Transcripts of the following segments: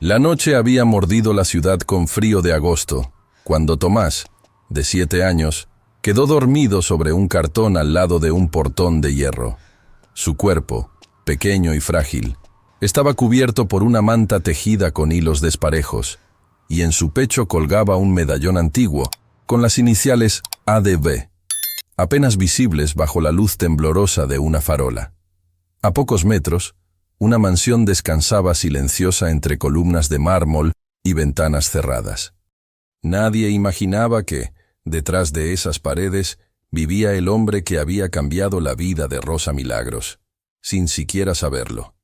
La noche había mordido la ciudad con frío de agosto, cuando Tomás, de 7 años, quedó dormido sobre un cartón al lado de un portón de hierro. Su cuerpo, pequeño y frágil, estaba cubierto por una manta tejida con hilos desparejos, y en su pecho colgaba un medallón antiguo, con las iniciales ADB, apenas visibles bajo la luz temblorosa de una farola. A pocos metros, una mansión descansaba silenciosa entre columnas de mármol y ventanas cerradas. Nadie imaginaba que, detrás de esas paredes, vivía el hombre que había cambiado la vida de Rosa Milagros, sin siquiera saberlo.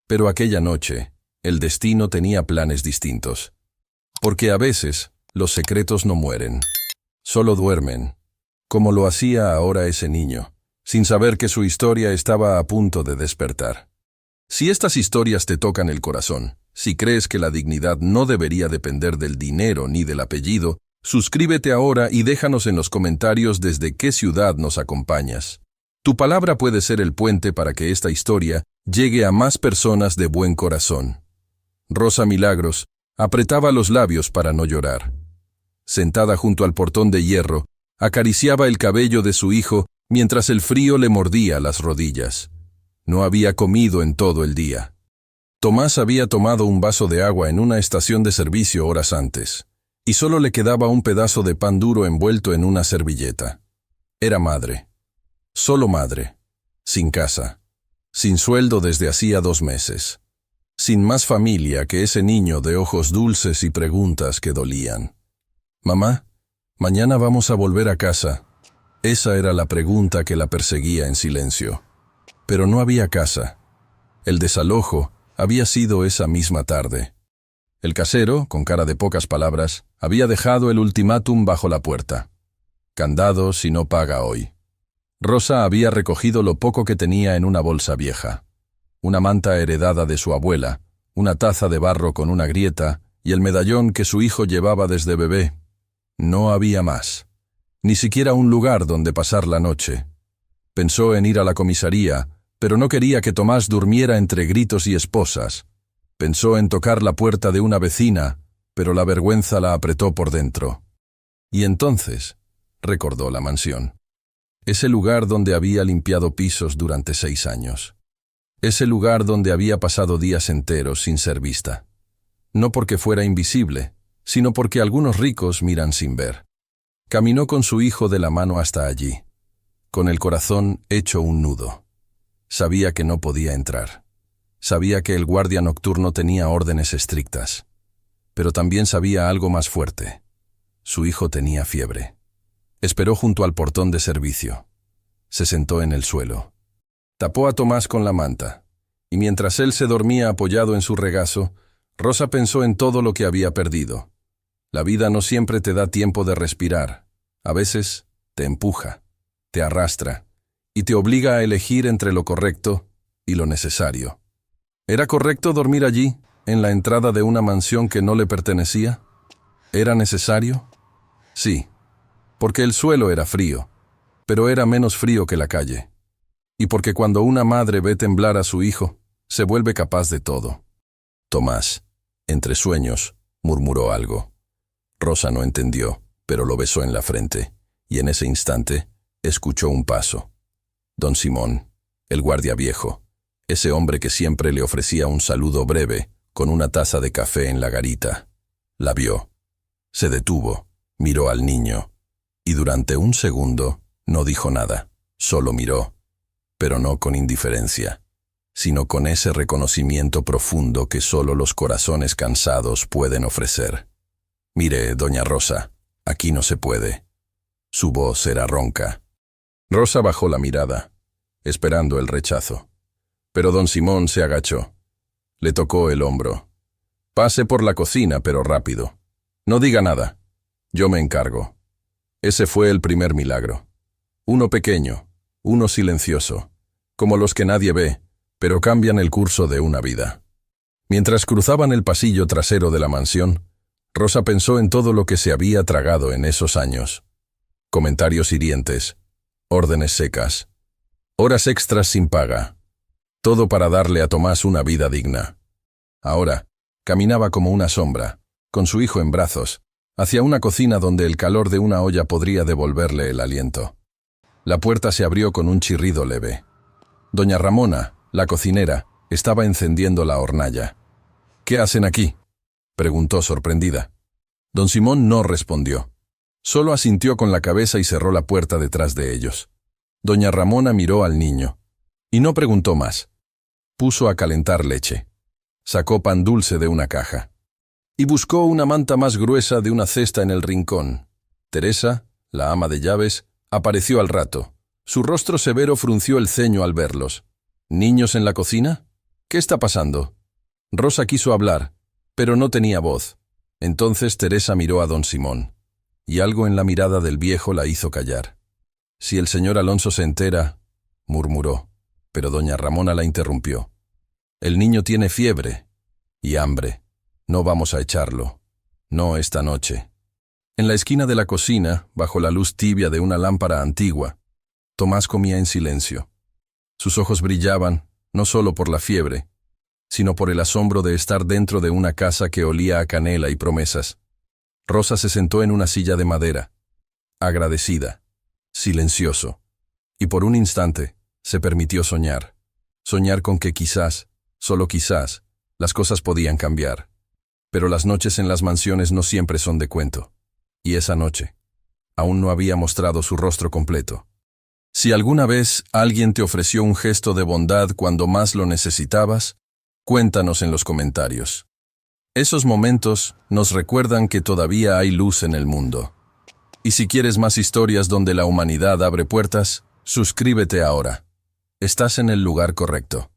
Pero aquella noche, el destino tenía planes distintos. Porque a veces, los secretos no mueren, solo duermen, como lo hacía ahora ese niño, sin saber que su historia estaba a punto de despertar. Si estas historias te tocan el corazón, si crees que la dignidad no debería depender del dinero ni del apellido, suscríbete ahora y déjanos en los comentarios desde qué ciudad nos acompañas. Tu palabra puede ser el puente para que esta historia llegue a más personas de buen corazón. Rosa Milagros apretaba los labios para no llorar. Sentada junto al portón de hierro, acariciaba el cabello de su hijo mientras el frío le mordía las rodillas. No había comido en todo el día. Tomás había tomado un vaso de agua en una estación de servicio horas antes, y solo le quedaba un pedazo de pan duro envuelto en una servilleta. Era madre. Solo madre. Sin casa. Sin sueldo desde hacía 2 meses. Sin más familia que ese niño de ojos dulces y preguntas que dolían. «Mamá, mañana vamos a volver a casa». Esa era la pregunta que la perseguía en silencio. Pero no había casa. El desalojo había sido esa misma tarde. El casero, con cara de pocas palabras, había dejado el ultimátum bajo la puerta. Candado si no paga hoy. Rosa había recogido lo poco que tenía en una bolsa vieja. Una manta heredada de su abuela, una taza de barro con una grieta y el medallón que su hijo llevaba desde bebé. No había más. Ni siquiera un lugar donde pasar la noche. Pensó en ir a la comisaría, pero no quería que Tomás durmiera entre gritos y esposas. Pensó en tocar la puerta de una vecina, pero la vergüenza la apretó por dentro. Y entonces recordó la mansión. Ese lugar donde había limpiado pisos durante 6 años. Ese lugar donde había pasado días enteros sin ser vista. No porque fuera invisible, sino porque algunos ricos miran sin ver. Caminó con su hijo de la mano hasta allí, con el corazón hecho un nudo. Sabía que no podía entrar. Sabía que el guardia nocturno tenía órdenes estrictas. Pero también sabía algo más fuerte. Su hijo tenía fiebre. Esperó junto al portón de servicio. Se sentó en el suelo. Tapó a Tomás con la manta, y mientras él se dormía apoyado en su regazo, Rosa pensó en todo lo que había perdido. La vida no siempre te da tiempo de respirar. A veces te empuja, te arrastra, y te obliga a elegir entre lo correcto y lo necesario. ¿Era correcto dormir allí, en la entrada de una mansión que no le pertenecía? ¿Era necesario? Sí, porque el suelo era frío, pero era menos frío que la calle. Y porque cuando una madre ve temblar a su hijo, se vuelve capaz de todo. Tomás, entre sueños, murmuró algo. Rosa no entendió, pero lo besó en la frente, y en ese instante escuchó un paso. Don Simón, el guardia viejo, ese hombre que siempre le ofrecía un saludo breve, con una taza de café en la garita. La vio. Se detuvo, miró al niño, y durante un segundo no dijo nada, solo miró, pero no con indiferencia, sino con ese reconocimiento profundo que solo los corazones cansados pueden ofrecer. «Mire, doña Rosa, aquí no se puede». Su voz era ronca. Rosa bajó la mirada, esperando el rechazo. Pero don Simón se agachó. Le tocó el hombro. «Pase por la cocina, pero rápido. No diga nada. Yo me encargo». Ese fue el primer milagro. Uno pequeño, uno silencioso, como los que nadie ve, pero cambian el curso de una vida. Mientras cruzaban el pasillo trasero de la mansión, Rosa pensó en todo lo que se había tragado en esos años. Comentarios hirientes, órdenes secas, horas extras sin paga, todo para darle a Tomás una vida digna. Ahora, Caminaba como una sombra, con su hijo en brazos, hacia una cocina donde el calor de una olla podría devolverle el aliento. La puerta se abrió con un chirrido leve. Doña Ramona, la cocinera, estaba encendiendo la hornalla. «¿Qué hacen aquí?», preguntó sorprendida. Don Simón no respondió. Solo asintió con la cabeza y cerró la puerta detrás de ellos. Doña Ramona miró al niño y no preguntó más. Puso a calentar leche. Sacó pan dulce de una caja. Y buscó una manta más gruesa de una cesta en el rincón. Teresa, la ama de llaves, apareció al rato. Su rostro severo frunció el ceño al verlos. «¿Niños en la cocina? ¿Qué está pasando?». Rosa quiso hablar, pero no tenía voz. Entonces Teresa miró a don Simón, y algo en la mirada del viejo la hizo callar. «Si el señor Alonso se entera», murmuró, pero doña Ramona la interrumpió. «El niño tiene fiebre y hambre. No vamos a echarlo. No esta noche». En la esquina de la cocina, bajo la luz tibia de una lámpara antigua, Tomás comía en silencio. Sus ojos brillaban, no solo por la fiebre, sino por el asombro de estar dentro de una casa que olía a canela y promesas. Rosa se sentó en una silla de madera, agradecida, silencioso, y por un instante se permitió soñar. Soñar con que quizás, solo quizás, las cosas podían cambiar. Pero las noches en las mansiones no siempre son de cuento. Y esa noche, aún no había mostrado su rostro completo. Si alguna vez alguien te ofreció un gesto de bondad cuando más lo necesitabas, cuéntanos en los comentarios. Esos momentos nos recuerdan que todavía hay luz en el mundo. Y si quieres más historias donde la humanidad abre puertas, suscríbete ahora. Estás en el lugar correcto.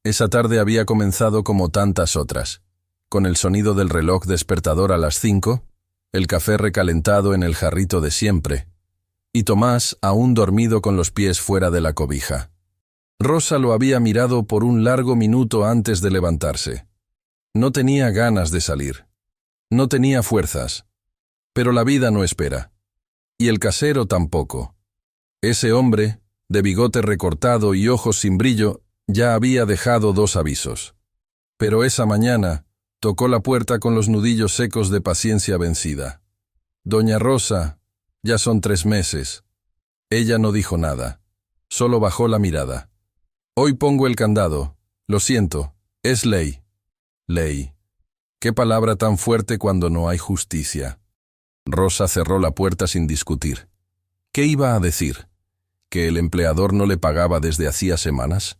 Esa tarde había comenzado como tantas otras, con el sonido del reloj despertador a las 5, el café recalentado en el jarrito de siempre, y Tomás aún dormido con los pies fuera de la cobija. Rosa lo había mirado por un largo minuto antes de levantarse. No tenía ganas de salir. No tenía fuerzas. Pero la vida no espera. Y el casero tampoco. Ese hombre, de bigote recortado y ojos sin brillo, ya había dejado 2 avisos. Pero esa mañana tocó la puerta con los nudillos secos de paciencia vencida. «Doña Rosa, ya son 3 meses». Ella no dijo nada, solo bajó la mirada. «Hoy pongo el candado. Lo siento, es ley». Ley. Qué palabra tan fuerte cuando no hay justicia. Rosa cerró la puerta sin discutir. ¿Qué iba a decir? ¿Que el empleador no le pagaba desde hacía semanas?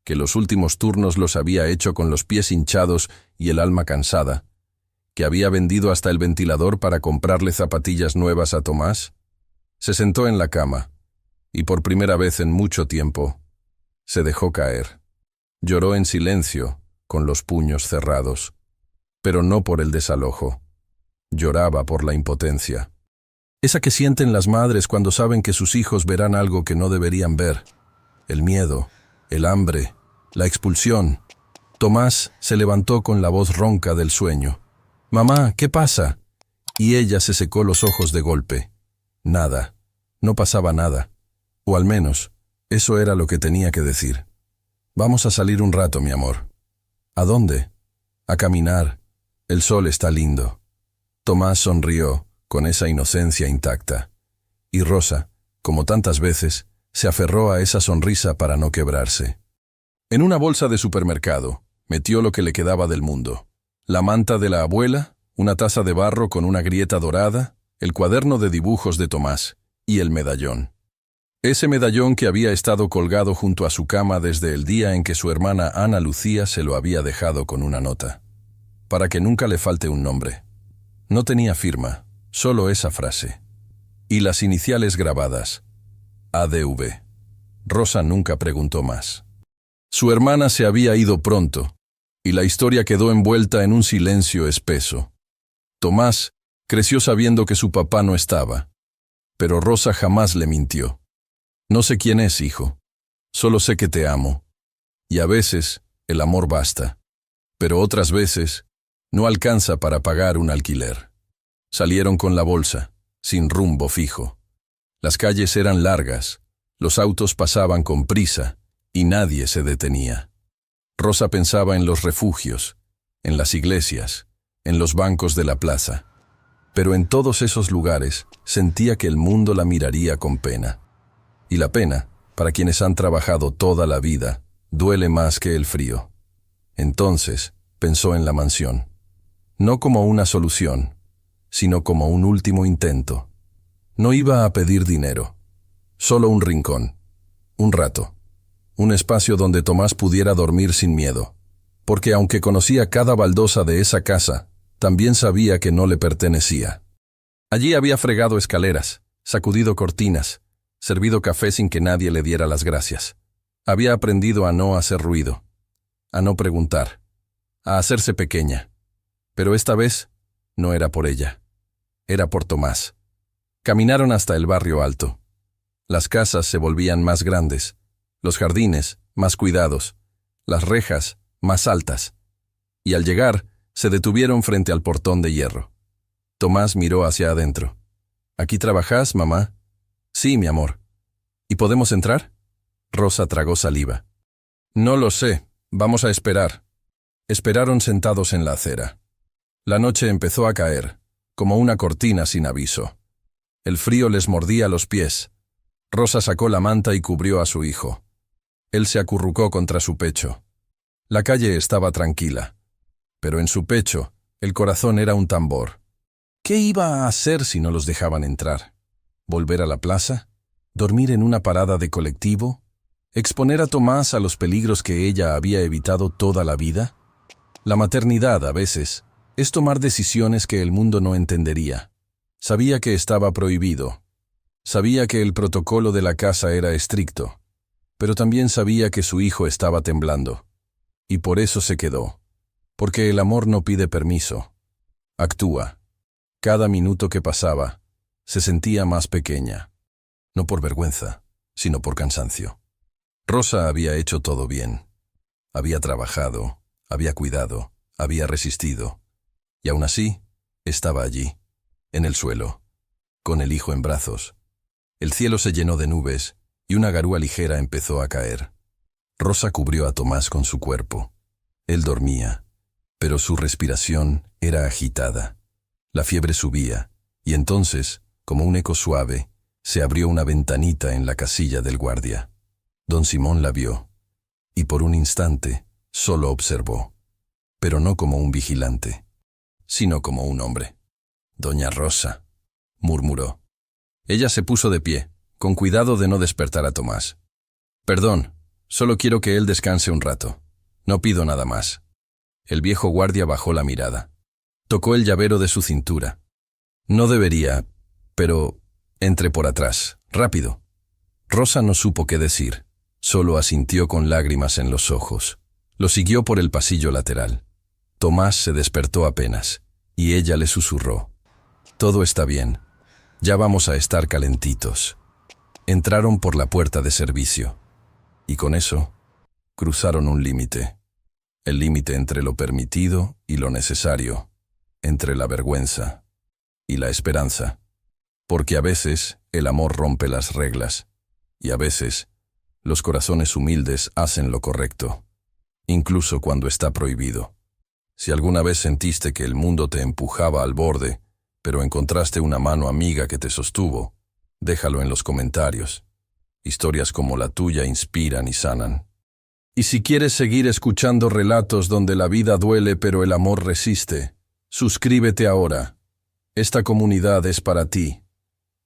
¿Que los últimos turnos los había hecho con los pies hinchados y el alma cansada? ¿Que había vendido hasta el ventilador para comprarle zapatillas nuevas a Tomás? Se sentó en la cama, y por primera vez en mucho tiempo, se dejó caer. Lloró en silencio, con los puños cerrados, pero no por el desalojo. Lloraba por la impotencia. Esa que sienten las madres cuando saben que sus hijos verán algo que no deberían ver. El miedo, el hambre, la expulsión. Tomás se levantó con la voz ronca del sueño. «Mamá, ¿qué pasa?». Y ella se secó los ojos de golpe. Nada, no pasaba nada. O al menos, eso era lo que tenía que decir. «Vamos a salir un rato, mi amor». «¿A dónde?». «A caminar. El sol está lindo». Tomás sonrió, con esa inocencia intacta. Y Rosa, como tantas veces, se aferró a esa sonrisa para no quebrarse. En una bolsa de supermercado, metió lo que le quedaba del mundo. La manta de la abuela, una taza de barro con una grieta dorada, el cuaderno de dibujos de Tomás y el medallón. Ese medallón que había estado colgado junto a su cama desde el día en que su hermana Ana Lucía se lo había dejado con una nota. Para que nunca le falte un nombre. No tenía firma, solo esa frase. Y las iniciales grabadas. ADV. Rosa nunca preguntó más. Su hermana se había ido pronto, y la historia quedó envuelta en un silencio espeso. Tomás creció sabiendo que su papá no estaba, pero Rosa jamás le mintió. «No sé quién es, hijo. Solo sé que te amo. Y a veces el amor basta, pero otras veces no alcanza para pagar un alquiler». Salieron con la bolsa, sin rumbo fijo. Las calles eran largas, los autos pasaban con prisa y nadie se detenía. Rosa pensaba en los refugios, en las iglesias, en los bancos de la plaza. Pero en todos esos lugares sentía que el mundo la miraría con pena. Y la pena, para quienes han trabajado toda la vida, duele más que el frío. Entonces pensó en la mansión, no como una solución, sino como un último intento. No iba a pedir dinero, solo un rincón, un rato, un espacio donde Tomás pudiera dormir sin miedo, porque aunque conocía cada baldosa de esa casa, también sabía que no le pertenecía. Allí había fregado escaleras, sacudido cortinas, servido café sin que nadie le diera las gracias. Había aprendido a no hacer ruido, a no preguntar, a hacerse pequeña. Pero esta vez no era por ella, era por Tomás. Caminaron hasta el barrio alto. Las casas se volvían más grandes, los jardines más cuidados, las rejas más altas. Y al llegar, se detuvieron frente al portón de hierro. Tomás miró hacia adentro. ¿Aquí trabajás, mamá? Sí, mi amor. ¿Y podemos entrar? Rosa tragó saliva. No lo sé, vamos a esperar. Esperaron sentados en la acera. La noche empezó a caer, como una cortina sin aviso. El frío les mordía los pies. Rosa sacó la manta y cubrió a su hijo. Él se acurrucó contra su pecho. La calle estaba tranquila, pero en su pecho el corazón era un tambor. ¿Qué iba a hacer si no los dejaban entrar? ¿Volver a la plaza? ¿Dormir en una parada de colectivo? ¿Exponer a Tomás a los peligros que ella había evitado toda la vida? La maternidad, a veces, es tomar decisiones que el mundo no entendería. Sabía que estaba prohibido. Sabía que el protocolo de la casa era estricto. Pero también sabía que su hijo estaba temblando. Y por eso se quedó. Porque el amor no pide permiso. Actúa. Cada minuto que pasaba, se sentía más pequeña. No por vergüenza, sino por cansancio. Rosa había hecho todo bien. Había trabajado, había cuidado, había resistido. Y aún así, estaba allí, en el suelo, con el hijo en brazos. El cielo se llenó de nubes y una garúa ligera empezó a caer. Rosa cubrió a Tomás con su cuerpo. Él dormía, pero su respiración era agitada. La fiebre subía, y entonces, como un eco suave, se abrió una ventanita en la casilla del guardia. Don Simón la vio, y por un instante solo observó, pero no como un vigilante, sino como un hombre. «Doña Rosa», murmuró. Ella se puso de pie, con cuidado de no despertar a Tomás. «Perdón, solo quiero que él descanse un rato. No pido nada más». El viejo guardia bajó la mirada. Tocó el llavero de su cintura. «No debería, pero entre por atrás, rápido». Rosa no supo qué decir, solo asintió con lágrimas en los ojos. Lo siguió por el pasillo lateral. Tomás se despertó apenas, y ella le susurró: «Todo está bien, ya vamos a estar calentitos». Entraron por la puerta de servicio, y con eso cruzaron un límite. El límite entre lo permitido y lo necesario, entre la vergüenza y la esperanza. Porque a veces el amor rompe las reglas, y a veces los corazones humildes hacen lo correcto, incluso cuando está prohibido. Si alguna vez sentiste que el mundo te empujaba al borde, pero encontraste una mano amiga que te sostuvo, déjalo en los comentarios. Historias como la tuya inspiran y sanan. Y si quieres seguir escuchando relatos donde la vida duele pero el amor resiste, suscríbete ahora. Esta comunidad es para ti.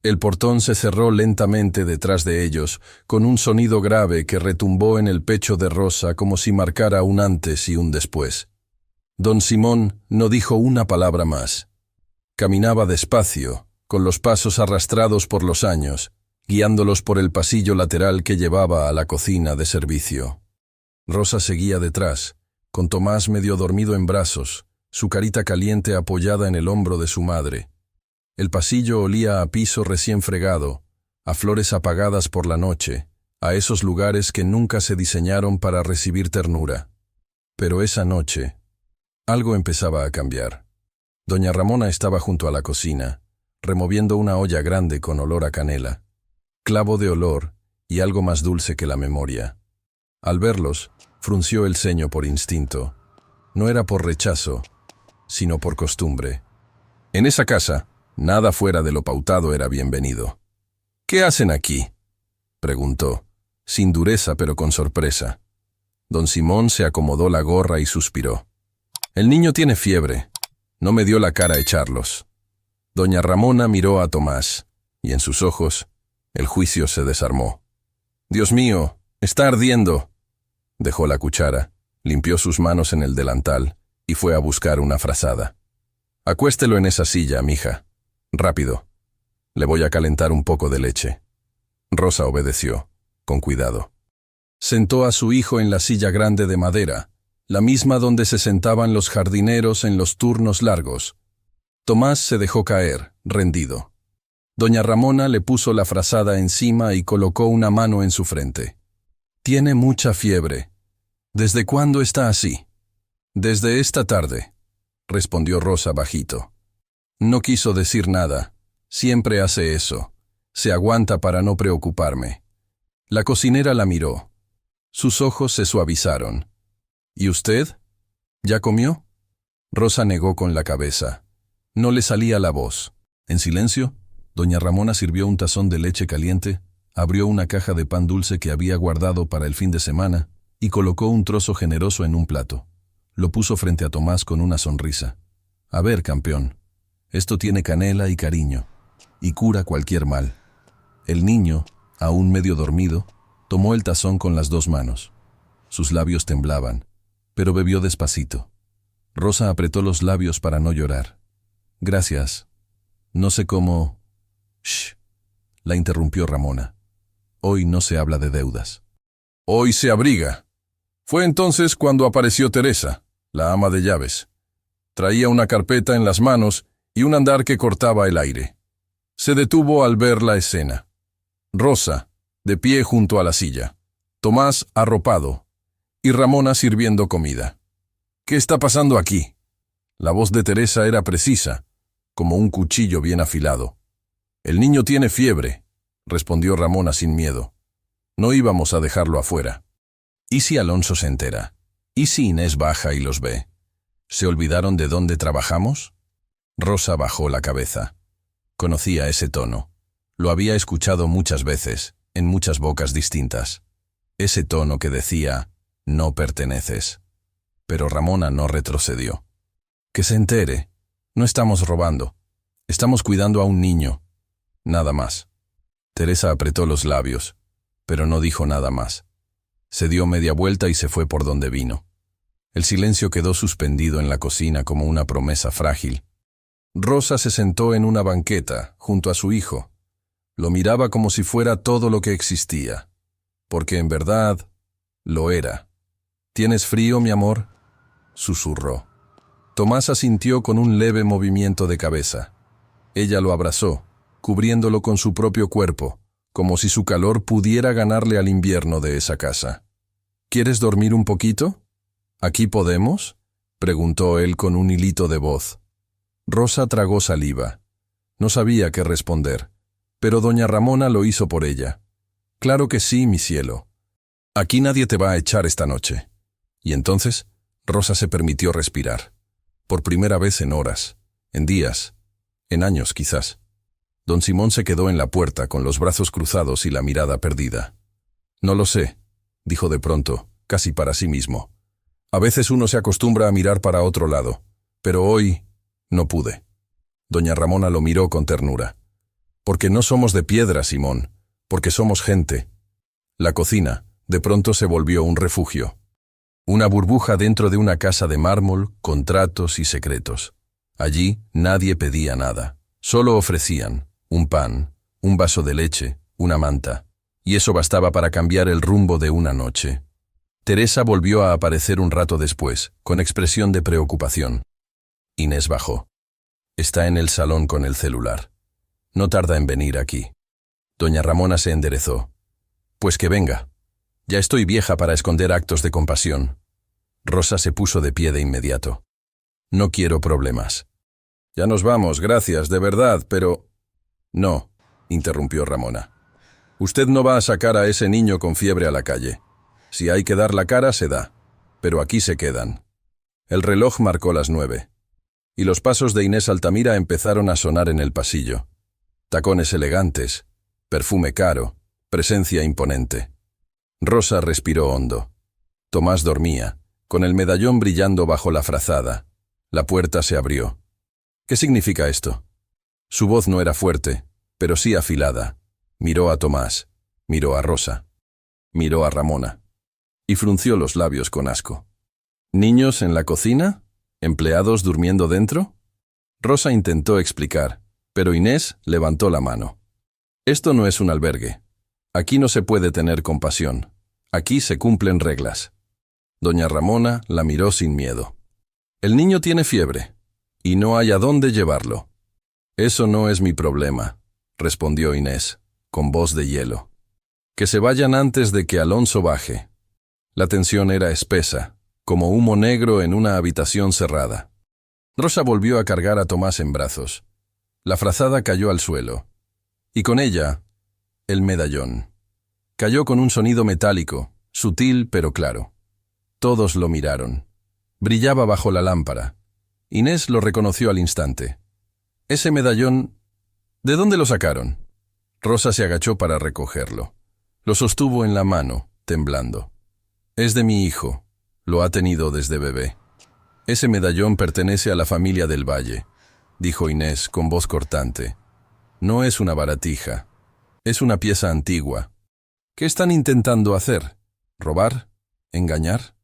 El portón se cerró lentamente detrás de ellos, con un sonido grave que retumbó en el pecho de Rosa como si marcara un antes y un después. Don Simón no dijo una palabra más. Caminaba despacio, con los pasos arrastrados por los años, guiándolos por el pasillo lateral que llevaba a la cocina de servicio. Rosa seguía detrás, con Tomás medio dormido en brazos, su carita caliente apoyada en el hombro de su madre. El pasillo olía a piso recién fregado, a flores apagadas por la noche, a esos lugares que nunca se diseñaron para recibir ternura. Pero esa noche, algo empezaba a cambiar. Doña Ramona estaba junto a la cocina, removiendo una olla grande con olor a canela, clavo de olor y algo más dulce que la memoria. Al verlos, frunció el ceño por instinto. No era por rechazo, sino por costumbre. En esa casa, nada fuera de lo pautado era bienvenido. «¿Qué hacen aquí?», preguntó, sin dureza pero con sorpresa. Don Simón se acomodó la gorra y suspiró. «El niño tiene fiebre. No me dio la cara a echarlos». Doña Ramona miró a Tomás, y en sus ojos el juicio se desarmó. «Dios mío, está ardiendo». Dejó la cuchara, limpió sus manos en el delantal y fue a buscar una frazada. «Acuéstelo en esa silla, mija. Rápido. Le voy a calentar un poco de leche». Rosa obedeció, con cuidado. Sentó a su hijo en la silla grande de madera, la misma donde se sentaban los jardineros en los turnos largos. Tomás se dejó caer, rendido. Doña Ramona le puso la frazada encima y colocó una mano en su frente. «Tiene mucha fiebre. ¿Desde cuándo está así?» «Desde esta tarde», respondió Rosa bajito. No quiso decir nada. Siempre hace eso. Se aguanta para no preocuparme. La cocinera la miró. Sus ojos se suavizaron. «¿Y usted? ¿Ya comió?» Rosa negó con la cabeza. No le salía la voz. En silencio, doña Ramona sirvió un tazón de leche caliente, abrió una caja de pan dulce que había guardado para el fin de semana y colocó un trozo generoso en un plato. Lo puso frente a Tomás con una sonrisa. «A ver, campeón, esto tiene canela y cariño, y cura cualquier mal». El niño, aún medio dormido, tomó el tazón con las dos manos. Sus labios temblaban, pero bebió despacito. Rosa apretó los labios para no llorar. «Gracias. No sé cómo...» «Shh», la interrumpió Ramona. «Hoy no se habla de deudas». «Hoy se abriga». Fue entonces cuando apareció Teresa, la ama de llaves. Traía una carpeta en las manos y un andar que cortaba el aire. Se detuvo al ver la escena. Rosa, de pie junto a la silla. Tomás arropado. Y Ramona sirviendo comida. «¿Qué está pasando aquí?». La voz de Teresa era precisa, como un cuchillo bien afilado. «El niño tiene fiebre», respondió Ramona sin miedo. «No íbamos a dejarlo afuera». «¿Y si Alonso se entera? ¿Y si Inés baja y los ve? ¿Se olvidaron de dónde trabajamos?». Rosa bajó la cabeza. Conocía ese tono. Lo había escuchado muchas veces, en muchas bocas distintas. Ese tono que decía, «no perteneces». Pero Ramona no retrocedió. «Que se entere. No estamos robando. Estamos cuidando a un niño. Nada más». Teresa apretó los labios, pero no dijo nada más. Se dio media vuelta y se fue por donde vino. El silencio quedó suspendido en la cocina como una promesa frágil. Rosa se sentó en una banqueta, junto a su hijo. Lo miraba como si fuera todo lo que existía, porque en verdad lo era. «¿Tienes frío, mi amor?», susurró. Tomás asintió con un leve movimiento de cabeza. Ella lo abrazó, cubriéndolo con su propio cuerpo, como si su calor pudiera ganarle al invierno de esa casa. «¿Quieres dormir un poquito? ¿Aquí podemos?», preguntó él con un hilito de voz. Rosa tragó saliva. No sabía qué responder, pero doña Ramona lo hizo por ella. «Claro que sí, mi cielo. Aquí nadie te va a echar esta noche». Y entonces Rosa se permitió respirar. Por primera vez en horas, en días, en años quizás. Don Simón se quedó en la puerta con los brazos cruzados y la mirada perdida. «No lo sé», dijo de pronto, casi para sí mismo. «A veces uno se acostumbra a mirar para otro lado, pero hoy no pude». Doña Ramona lo miró con ternura. «Porque no somos de piedra, Simón, porque somos gente». La cocina, de pronto se volvió un refugio. Una burbuja dentro de una casa de mármol, con tratos y secretos. Allí nadie pedía nada. Solo ofrecían un pan, un vaso de leche, una manta. Y eso bastaba para cambiar el rumbo de una noche. Teresa volvió a aparecer un rato después, con expresión de preocupación. Inés bajó. «Está en el salón con el celular. No tarda en venir aquí». Doña Ramona se enderezó. «Pues que venga. Ya estoy vieja para esconder actos de compasión». Rosa se puso de pie de inmediato. «No quiero problemas». «Ya nos vamos, gracias, de verdad, pero...». «No», interrumpió Ramona. «Usted no va a sacar a ese niño con fiebre a la calle. Si hay que dar la cara, se da. Pero aquí se quedan». El reloj marcó las 9. Y los pasos de Inés Altamira empezaron a sonar en el pasillo. Tacones elegantes, perfume caro, presencia imponente. Rosa respiró hondo. Tomás dormía, con el medallón brillando bajo la frazada. La puerta se abrió. ¿Qué significa esto? Su voz no era fuerte, pero sí afilada. Miró a Tomás, miró a Rosa, miró a Ramona, y frunció los labios con asco. ¿Niños en la cocina? ¿Empleados durmiendo dentro? Rosa intentó explicar, pero Inés levantó la mano. Esto no es un albergue. Aquí no se puede tener compasión. Aquí se cumplen reglas. Doña Ramona la miró sin miedo. El niño tiene fiebre, y no hay a dónde llevarlo. Eso no es mi problema, respondió Inés, con voz de hielo. Que se vayan antes de que Alonso baje. La tensión era espesa, como humo negro en una habitación cerrada. Rosa volvió a cargar a Tomás en brazos. La frazada cayó al suelo. Y con ella, el medallón. Cayó con un sonido metálico, sutil pero claro. Todos lo miraron. Brillaba bajo la lámpara. Inés lo reconoció al instante. Ese medallón, ¿de dónde lo sacaron? Rosa se agachó para recogerlo. Lo sostuvo en la mano, temblando. Es de mi hijo. Lo ha tenido desde bebé. Ese medallón pertenece a la familia del Valle, dijo Inés con voz cortante. No es una baratija. Es una pieza antigua. ¿Qué están intentando hacer? ¿Robar? ¿Engañar?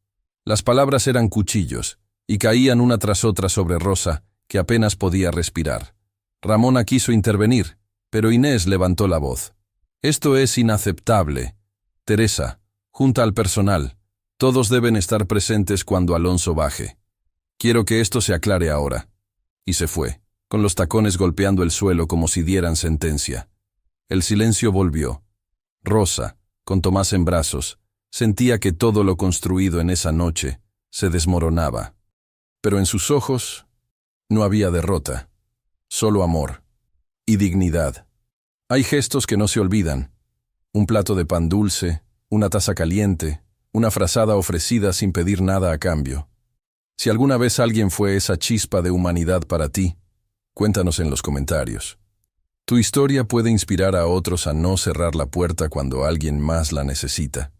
Las palabras eran cuchillos, y caían una tras otra sobre Rosa, que apenas podía respirar. Ramona quiso intervenir, pero Inés levantó la voz. Esto es inaceptable. Teresa, junta al personal. Todos deben estar presentes cuando Alonso baje. Quiero que esto se aclare ahora. Y se fue, con los tacones golpeando el suelo como si dieran sentencia. El silencio volvió. Rosa, con Tomás en brazos, sentía que todo lo construido en esa noche se desmoronaba. Pero en sus ojos no había derrota, solo amor y dignidad. Hay gestos que no se olvidan. Un plato de pan dulce, una taza caliente, una frazada ofrecida sin pedir nada a cambio. Si alguna vez alguien fue esa chispa de humanidad para ti, cuéntanos en los comentarios. Tu historia puede inspirar a otros a no cerrar la puerta cuando alguien más la necesita.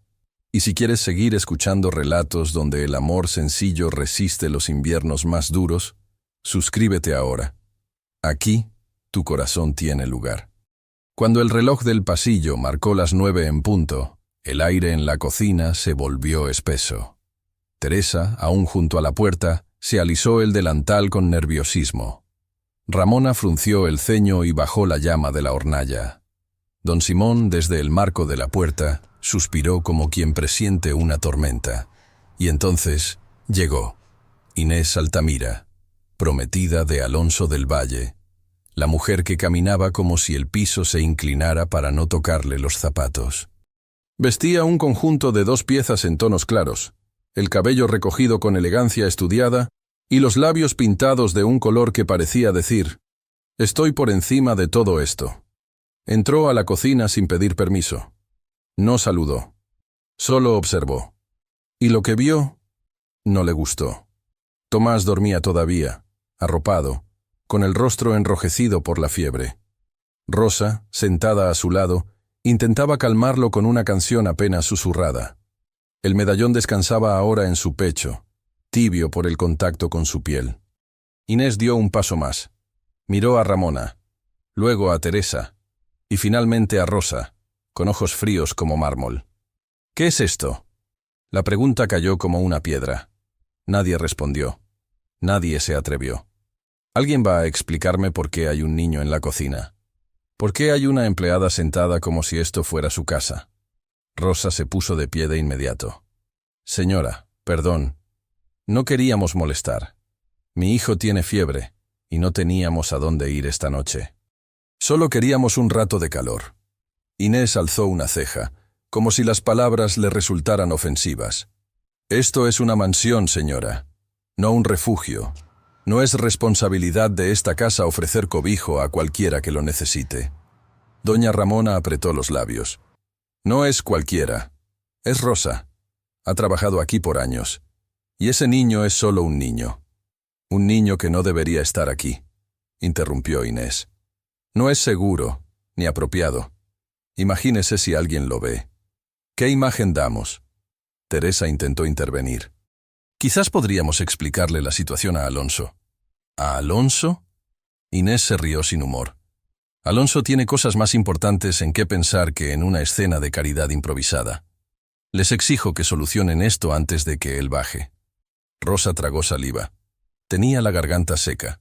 Y si quieres seguir escuchando relatos donde el amor sencillo resiste los inviernos más duros, suscríbete ahora. Aquí, tu corazón tiene lugar. Cuando el reloj del pasillo marcó las 9 en punto, el aire en la cocina se volvió espeso. Teresa, aún junto a la puerta, se alisó el delantal con nerviosismo. Ramona frunció el ceño y bajó la llama de la hornalla. Don Simón, desde el marco de la puerta, suspiró como quien presiente una tormenta. Y entonces llegó Inés Altamira, prometida de Alonso del Valle, la mujer que caminaba como si el piso se inclinara para no tocarle los zapatos. Vestía un conjunto de 2 piezas en tonos claros, el cabello recogido con elegancia estudiada y los labios pintados de un color que parecía decir: «Estoy por encima de todo esto». Entró a la cocina sin pedir permiso. No saludó. Solo observó. Y lo que vio no le gustó. Tomás dormía todavía, arropado, con el rostro enrojecido por la fiebre. Rosa, sentada a su lado, intentaba calmarlo con una canción apenas susurrada. El medallón descansaba ahora en su pecho, tibio por el contacto con su piel. Inés dio un paso más. Miró a Ramona, luego a Teresa, y finalmente a Rosa, con ojos fríos como mármol. ¿Qué es esto? La pregunta cayó como una piedra. Nadie respondió. Nadie se atrevió. ¿Alguien va a explicarme por qué hay un niño en la cocina? ¿Por qué hay una empleada sentada como si esto fuera su casa? Rosa se puso de pie de inmediato. Señora, perdón. No queríamos molestar. Mi hijo tiene fiebre, y no teníamos a dónde ir esta noche. Solo queríamos un rato de calor. Inés alzó una ceja, como si las palabras le resultaran ofensivas. Esto es una mansión, señora, no un refugio. No es responsabilidad de esta casa ofrecer cobijo a cualquiera que lo necesite. Doña Ramona apretó los labios. No es cualquiera. Es Rosa. Ha trabajado aquí por años. Y ese niño es solo un niño. Un niño que no debería estar aquí, interrumpió Inés. No es seguro, ni apropiado. Imagínese si alguien lo ve. ¿Qué imagen damos? Teresa intentó intervenir. Quizás podríamos explicarle la situación a Alonso. ¿A Alonso? Inés se rió sin humor. Alonso tiene cosas más importantes en qué pensar que en una escena de caridad improvisada. Les exijo que solucionen esto antes de que él baje. Rosa tragó saliva. Tenía la garganta seca.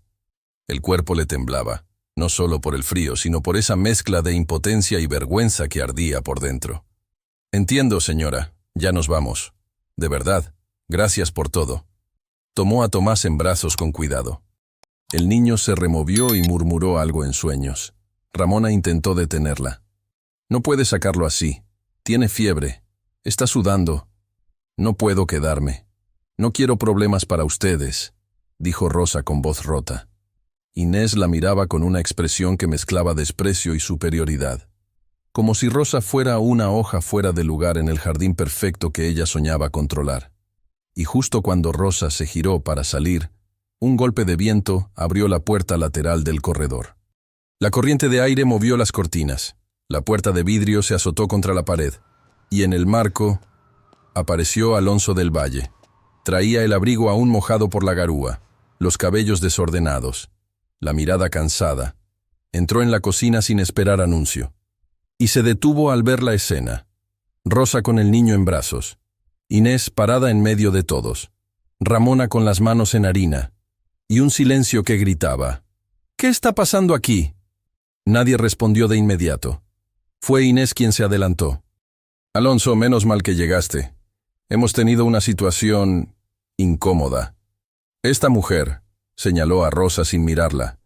El cuerpo le temblaba, no solo por el frío, sino por esa mezcla de impotencia y vergüenza que ardía por dentro. Entiendo, señora, ya nos vamos. De verdad, gracias por todo. Tomó a Tomás en brazos con cuidado. El niño se removió y murmuró algo en sueños. Ramona intentó detenerla. No puede sacarlo así. Tiene fiebre. Está sudando. No puedo quedarme. No quiero problemas para ustedes, dijo Rosa con voz rota. Inés la miraba con una expresión que mezclaba desprecio y superioridad. Como si Rosa fuera una hoja fuera de lugar en el jardín perfecto que ella soñaba controlar. Y justo cuando Rosa se giró para salir, un golpe de viento abrió la puerta lateral del corredor. La corriente de aire movió las cortinas, la puerta de vidrio se azotó contra la pared, y en el marco apareció Alonso del Valle. Traía el abrigo aún mojado por la garúa, los cabellos desordenados, la mirada cansada. Entró en la cocina sin esperar anuncio. Y se detuvo al ver la escena. Rosa con el niño en brazos, Inés parada en medio de todos, Ramona con las manos en harina, y un silencio que gritaba: ¿Qué está pasando aquí? Nadie respondió de inmediato. Fue Inés quien se adelantó. Alonso, menos mal que llegaste. Hemos tenido una situación incómoda. Esta mujer, señaló a Rosa sin mirarla,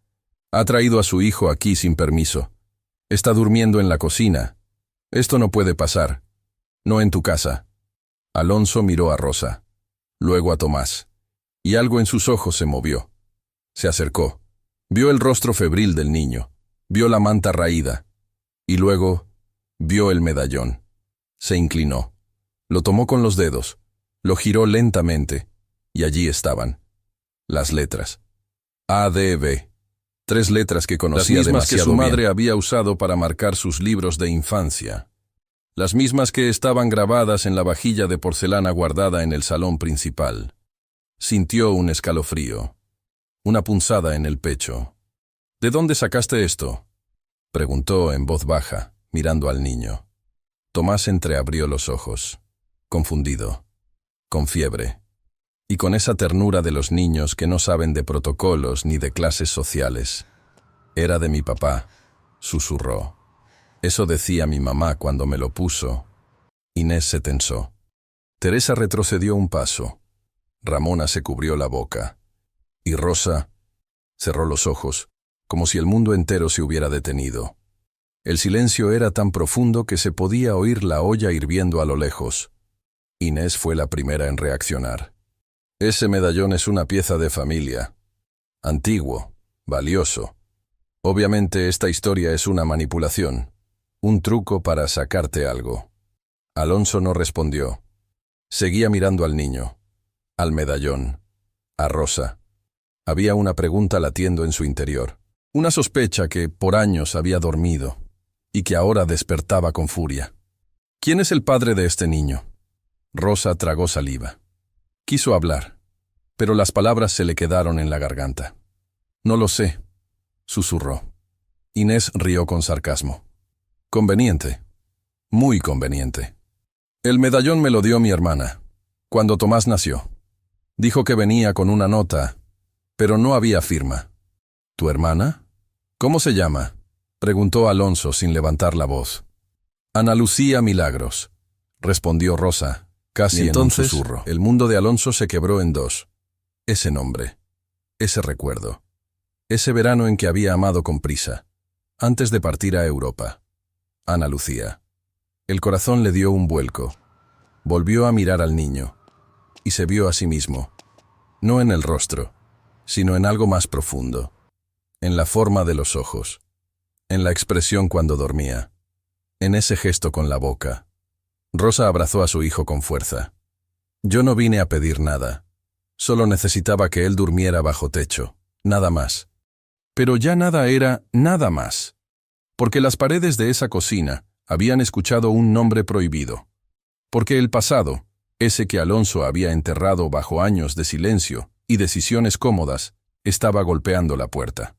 ha traído a su hijo aquí sin permiso. Está durmiendo en la cocina. Esto no puede pasar. No en tu casa. Alonso miró a Rosa, luego a Tomás, y algo en sus ojos se movió. Se acercó. Vio el rostro febril del niño, vio la manta raída, y luego vio el medallón. Se inclinó. Lo tomó con los dedos, lo giró lentamente, y allí estaban. Las letras. A.D.B. 3 letras que conocía demasiado bien. Las mismas que su madre había usado para marcar sus libros de infancia. Las mismas que estaban grabadas en la vajilla de porcelana guardada en el salón principal. Sintió un escalofrío, una punzada en el pecho. ¿De dónde sacaste esto?, preguntó en voz baja, mirando al niño. Tomás entreabrió los ojos, confundido, con fiebre, y con esa ternura de los niños que no saben de protocolos ni de clases sociales. Era de mi papá, susurró. Eso decía mi mamá cuando me lo puso. Inés se tensó. Teresa retrocedió un paso. Ramona se cubrió la boca. Y Rosa cerró los ojos, como si el mundo entero se hubiera detenido. El silencio era tan profundo que se podía oír la olla hirviendo a lo lejos. Inés fue la primera en reaccionar. Ese medallón es una pieza de familia. Antiguo, valioso. Obviamente esta historia es una manipulación, un truco para sacarte algo. Alonso no respondió. Seguía mirando al niño, al medallón, a Rosa. Había una pregunta latiendo en su interior, una sospecha que por años había dormido y que ahora despertaba con furia. ¿Quién es el padre de este niño? Rosa tragó saliva. Quiso hablar, pero las palabras se le quedaron en la garganta. No lo sé, susurró. Inés rió con sarcasmo. Conveniente, muy conveniente. El medallón me lo dio mi hermana, cuando Tomás nació. Dijo que venía con una nota, pero no había firma. ¿Tu hermana? ¿Cómo se llama?, preguntó Alonso sin levantar la voz. Ana Lucía Milagros, respondió Rosa, casi en un susurro. El mundo de Alonso se quebró en dos. Ese nombre, ese recuerdo, ese verano en que había amado con prisa, antes de partir a Europa. Ana Lucía. El corazón le dio un vuelco. Volvió a mirar al niño, y se vio a sí mismo, no en el rostro, sino en algo más profundo, en la forma de los ojos, en la expresión cuando dormía, en ese gesto con la boca. Rosa abrazó a su hijo con fuerza. Yo no vine a pedir nada. Solo necesitaba que él durmiera bajo techo, nada más. Pero ya nada era nada más, porque las paredes de esa cocina habían escuchado un nombre prohibido. Porque el pasado, ese que Alonso había enterrado bajo años de silencio y decisiones cómodas, estaba golpeando la puerta.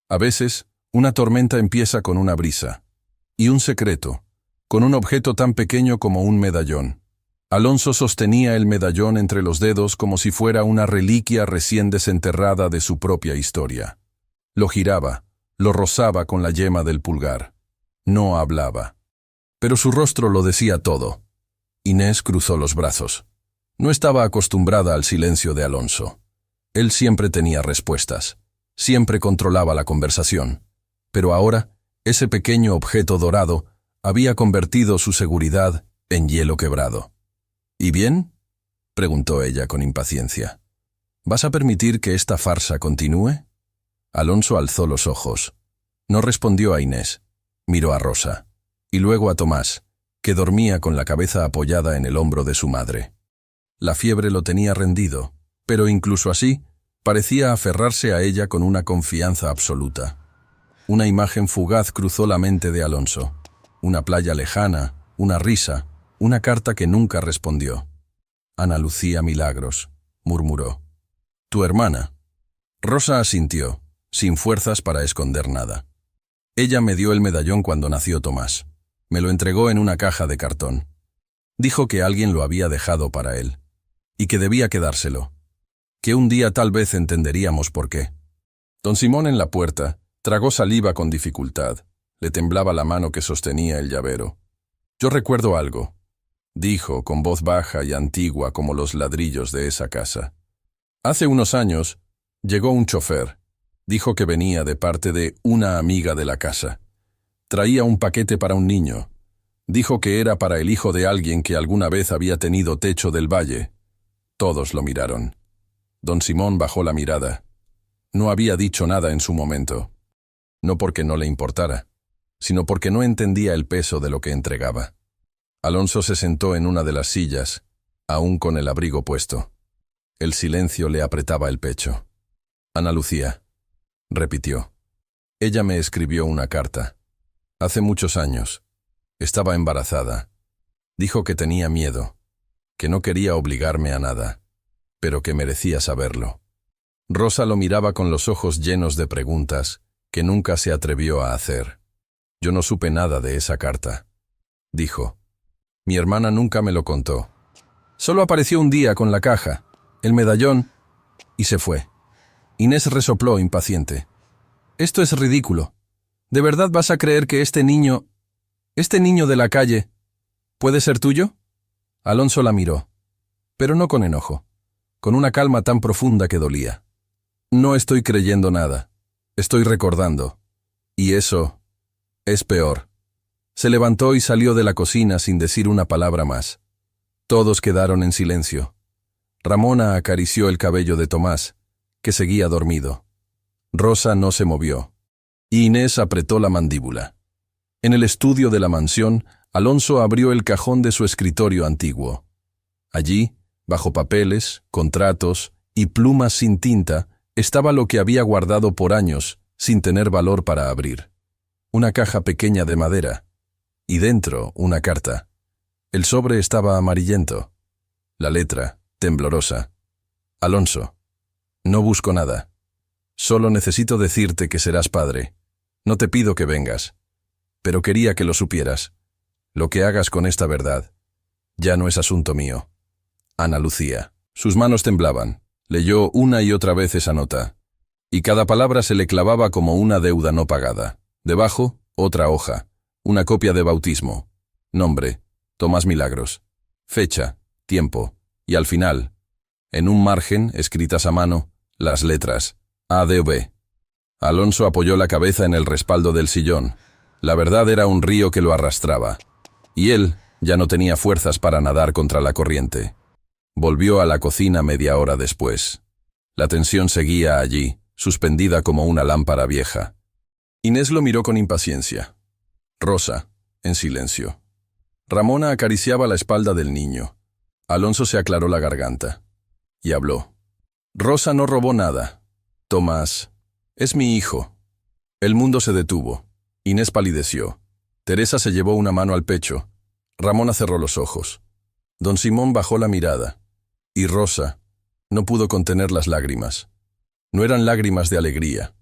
A veces, una tormenta empieza con una brisa, y un secreto, con un objeto tan pequeño como un medallón. Alonso sostenía el medallón entre los dedos como si fuera una reliquia recién desenterrada de su propia historia. Lo giraba, lo rozaba con la yema del pulgar. No hablaba. Pero su rostro lo decía todo. Inés cruzó los brazos. No estaba acostumbrada al silencio de Alonso. Él siempre tenía respuestas. Siempre controlaba la conversación. Pero ahora, ese pequeño objeto dorado había convertido su seguridad en hielo quebrado. ¿Y bien?, preguntó ella con impaciencia. ¿Vas a permitir que esta farsa continúe? Alonso alzó los ojos. No respondió a Inés. Miró a Rosa. Y luego a Tomás, que dormía con la cabeza apoyada en el hombro de su madre. La fiebre lo tenía rendido, pero incluso así, parecía aferrarse a ella con una confianza absoluta. Una imagen fugaz cruzó la mente de Alonso. Una playa lejana, una risa, una carta que nunca respondió. Ana Lucía Milagros, murmuró. ¿Tu hermana? Rosa asintió, sin fuerzas para esconder nada. Ella me dio el medallón cuando nació Tomás. Me lo entregó en una caja de cartón. Dijo que alguien lo había dejado para él, y que debía quedárselo. Que un día tal vez entenderíamos por qué. Don Simón en la puerta tragó saliva con dificultad. Le temblaba la mano que sostenía el llavero. Yo recuerdo algo, dijo con voz baja y antigua como los ladrillos de esa casa. Hace unos años llegó un chofer. Dijo que venía de parte de una amiga de la casa. Traía un paquete para un niño. Dijo que era para el hijo de alguien que alguna vez había tenido techo del valle. Todos lo miraron. Don Simón bajó la mirada. No había dicho nada en su momento. No porque no le importara, sino porque no entendía el peso de lo que entregaba. Alonso se sentó en una de las sillas, aún con el abrigo puesto. El silencio le apretaba el pecho. Ana Lucía, repitió. Ella me escribió una carta. Hace muchos años. Estaba embarazada. Dijo que tenía miedo, que no quería obligarme a nada, pero que merecía saberlo. Rosa lo miraba con los ojos llenos de preguntas que nunca se atrevió a hacer. Yo no supe nada de esa carta, dijo. Mi hermana nunca me lo contó. Solo apareció un día con la caja, el medallón, y se fue. Inés resopló impaciente. Esto es ridículo. ¿De verdad vas a creer que este niño de la calle, puede ser tuyo? Alonso la miró, pero no con enojo, con una calma tan profunda que dolía. No estoy creyendo nada. Estoy recordando. Y eso es peor. Se levantó y salió de la cocina sin decir una palabra más. Todos quedaron en silencio. Ramona acarició el cabello de Tomás, que seguía dormido. Rosa no se movió. Y Inés apretó la mandíbula. En el estudio de la mansión, Alonso abrió el cajón de su escritorio antiguo. Allí, bajo papeles, contratos y plumas sin tinta, estaba lo que había guardado por años, sin tener valor para abrir. Una caja pequeña de madera. Y dentro, una carta. El sobre estaba amarillento. La letra, temblorosa. Alonso, no busco nada. Solo necesito decirte que serás padre. No te pido que vengas. Pero quería que lo supieras. Lo que hagas con esta verdad ya no es asunto mío. Ana Lucía. Sus manos temblaban. Leyó una y otra vez esa nota. Y cada palabra se le clavaba como una deuda no pagada. Debajo, otra hoja. Una copia de bautismo. Nombre, Tomás Milagros. Fecha, tiempo. Y al final, en un margen, escritas a mano, las letras A, D, B. Alonso apoyó la cabeza en el respaldo del sillón. La verdad era un río que lo arrastraba. Y él ya no tenía fuerzas para nadar contra la corriente. Volvió a la cocina media hora después. La tensión seguía allí, suspendida como una lámpara vieja. Inés lo miró con impaciencia. Rosa, en silencio. Ramona acariciaba la espalda del niño. Alonso se aclaró la garganta. Y habló. Rosa no robó nada. Tomás, es mi hijo. El mundo se detuvo. Inés palideció. Teresa se llevó una mano al pecho. Ramona cerró los ojos. Don Simón bajó la mirada. Y Rosa no pudo contener las lágrimas. No eran lágrimas de alegría,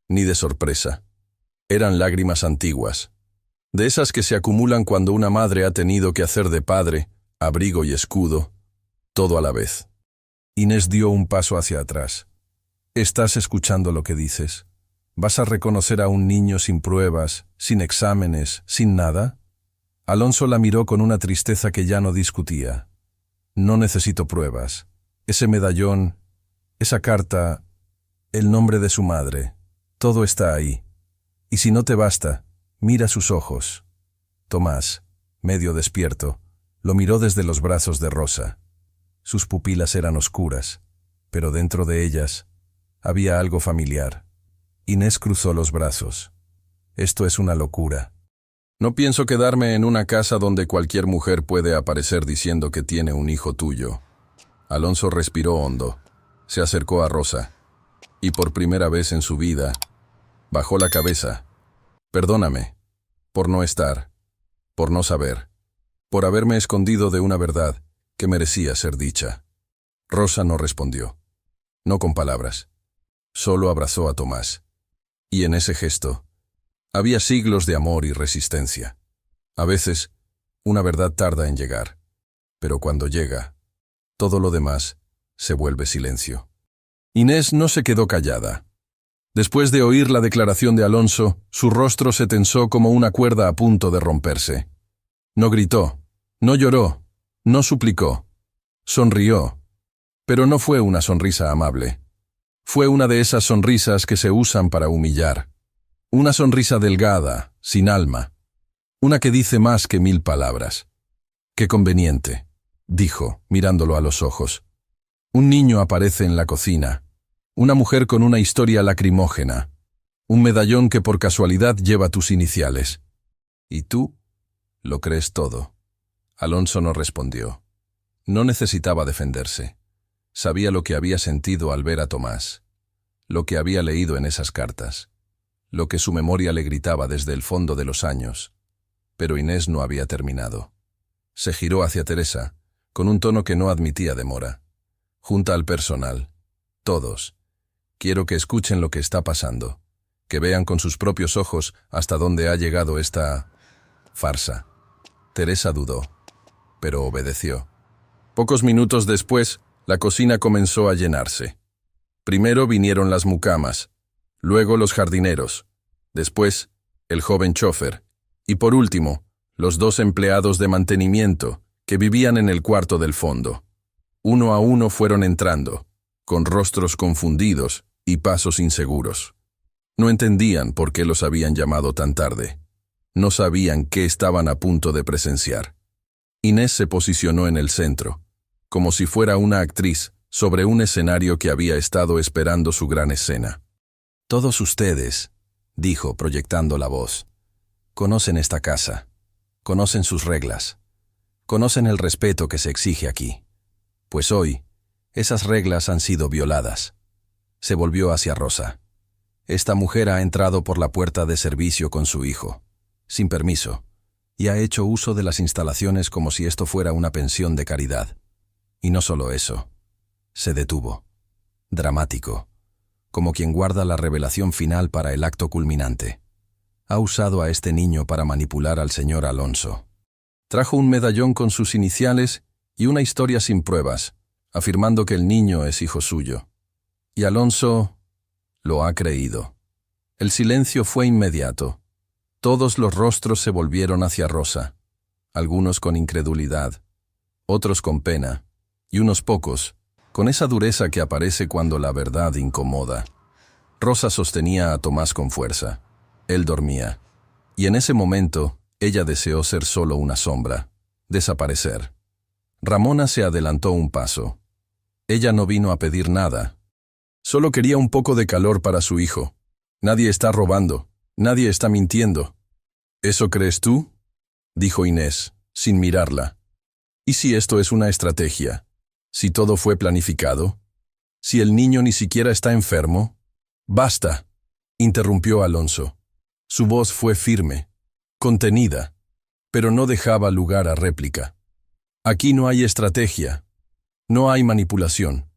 ni de sorpresa. Eran lágrimas antiguas, de esas que se acumulan cuando una madre ha tenido que hacer de padre, abrigo y escudo, todo a la vez. Inés dio un paso hacia atrás. ¿Estás escuchando lo que dices? ¿Vas a reconocer a un niño sin pruebas, sin exámenes, sin nada? Alonso la miró con una tristeza que ya no discutía. No necesito pruebas. Ese medallón, esa carta, el nombre de su madre, todo está ahí. Y si no te basta, mira sus ojos. Tomás, medio despierto, lo miró desde los brazos de Rosa. Sus pupilas eran oscuras, pero dentro de ellas había algo familiar. Inés cruzó los brazos. Esto es una locura. No pienso quedarme en una casa donde cualquier mujer puede aparecer diciendo que tiene un hijo tuyo. Alonso respiró hondo. Se acercó a Rosa. Y por primera vez en su vida, bajó la cabeza. Perdóname, por no estar, por no saber, por haberme escondido de una verdad que merecía ser dicha. Rosa no respondió. No con palabras. Solo abrazó a Tomás. Y en ese gesto había siglos de amor y resistencia. A veces, una verdad tarda en llegar, pero cuando llega, todo lo demás se vuelve silencio. Inés no se quedó callada. Después de oír la declaración de Alonso, su rostro se tensó como una cuerda a punto de romperse. No gritó, no lloró, no suplicó. Sonrió, pero no fue una sonrisa amable. Fue una de esas sonrisas que se usan para humillar. Una sonrisa delgada, sin alma. Una que dice más que 1000 palabras. Qué conveniente, dijo, mirándolo a los ojos. Un niño aparece en la cocina. Una mujer con una historia lacrimógena. Un medallón que por casualidad lleva tus iniciales. ¿Y tú? Lo crees todo. Alonso no respondió. No necesitaba defenderse. Sabía lo que había sentido al ver a Tomás. Lo que había leído en esas cartas. Lo que su memoria le gritaba desde el fondo de los años. Pero Inés no había terminado. Se giró hacia Teresa, con un tono que no admitía demora. Junta al personal. Todos. Quiero que escuchen lo que está pasando. Que vean con sus propios ojos hasta dónde ha llegado esta farsa. Teresa dudó, pero obedeció. Pocos minutos después, la cocina comenzó a llenarse. Primero vinieron las mucamas, luego los jardineros, después el joven chofer, y por último, los 2 empleados de mantenimiento que vivían en el cuarto del fondo. Uno a uno fueron entrando, con rostros confundidos y pasos inseguros. No entendían por qué los habían llamado tan tarde. No sabían qué estaban a punto de presenciar. Inés se posicionó en el centro, como si fuera una actriz sobre un escenario que había estado esperando su gran escena. Todos ustedes, dijo proyectando la voz, conocen esta casa, conocen sus reglas, conocen el respeto que se exige aquí. Pues hoy, esas reglas han sido violadas. Se volvió hacia Rosa. Esta mujer ha entrado por la puerta de servicio con su hijo, sin permiso, y ha hecho uso de las instalaciones como si esto fuera una pensión de caridad. Y no solo eso. Se detuvo. Dramático. Como quien guarda la revelación final para el acto culminante. Ha usado a este niño para manipular al señor Alonso. Trajo un medallón con sus iniciales y una historia sin pruebas, afirmando que el niño es hijo suyo. Y Alonso lo ha creído. El silencio fue inmediato. Todos los rostros se volvieron hacia Rosa, algunos con incredulidad, otros con pena, y unos pocos, con esa dureza que aparece cuando la verdad incomoda. Rosa sostenía a Tomás con fuerza. Él dormía. Y en ese momento, ella deseó ser solo una sombra, desaparecer. Ramona se adelantó un paso. Ella no vino a pedir nada. Solo quería un poco de calor para su hijo. Nadie está robando. Nadie está mintiendo. ¿Eso crees tú? Dijo Inés, sin mirarla. ¿Y si esto es una estrategia? ¿Si todo fue planificado? Si el niño ni siquiera está enfermo. Basta, interrumpió Alonso. Su voz fue firme, contenida, pero no dejaba lugar a réplica. Aquí no hay estrategia, no hay manipulación.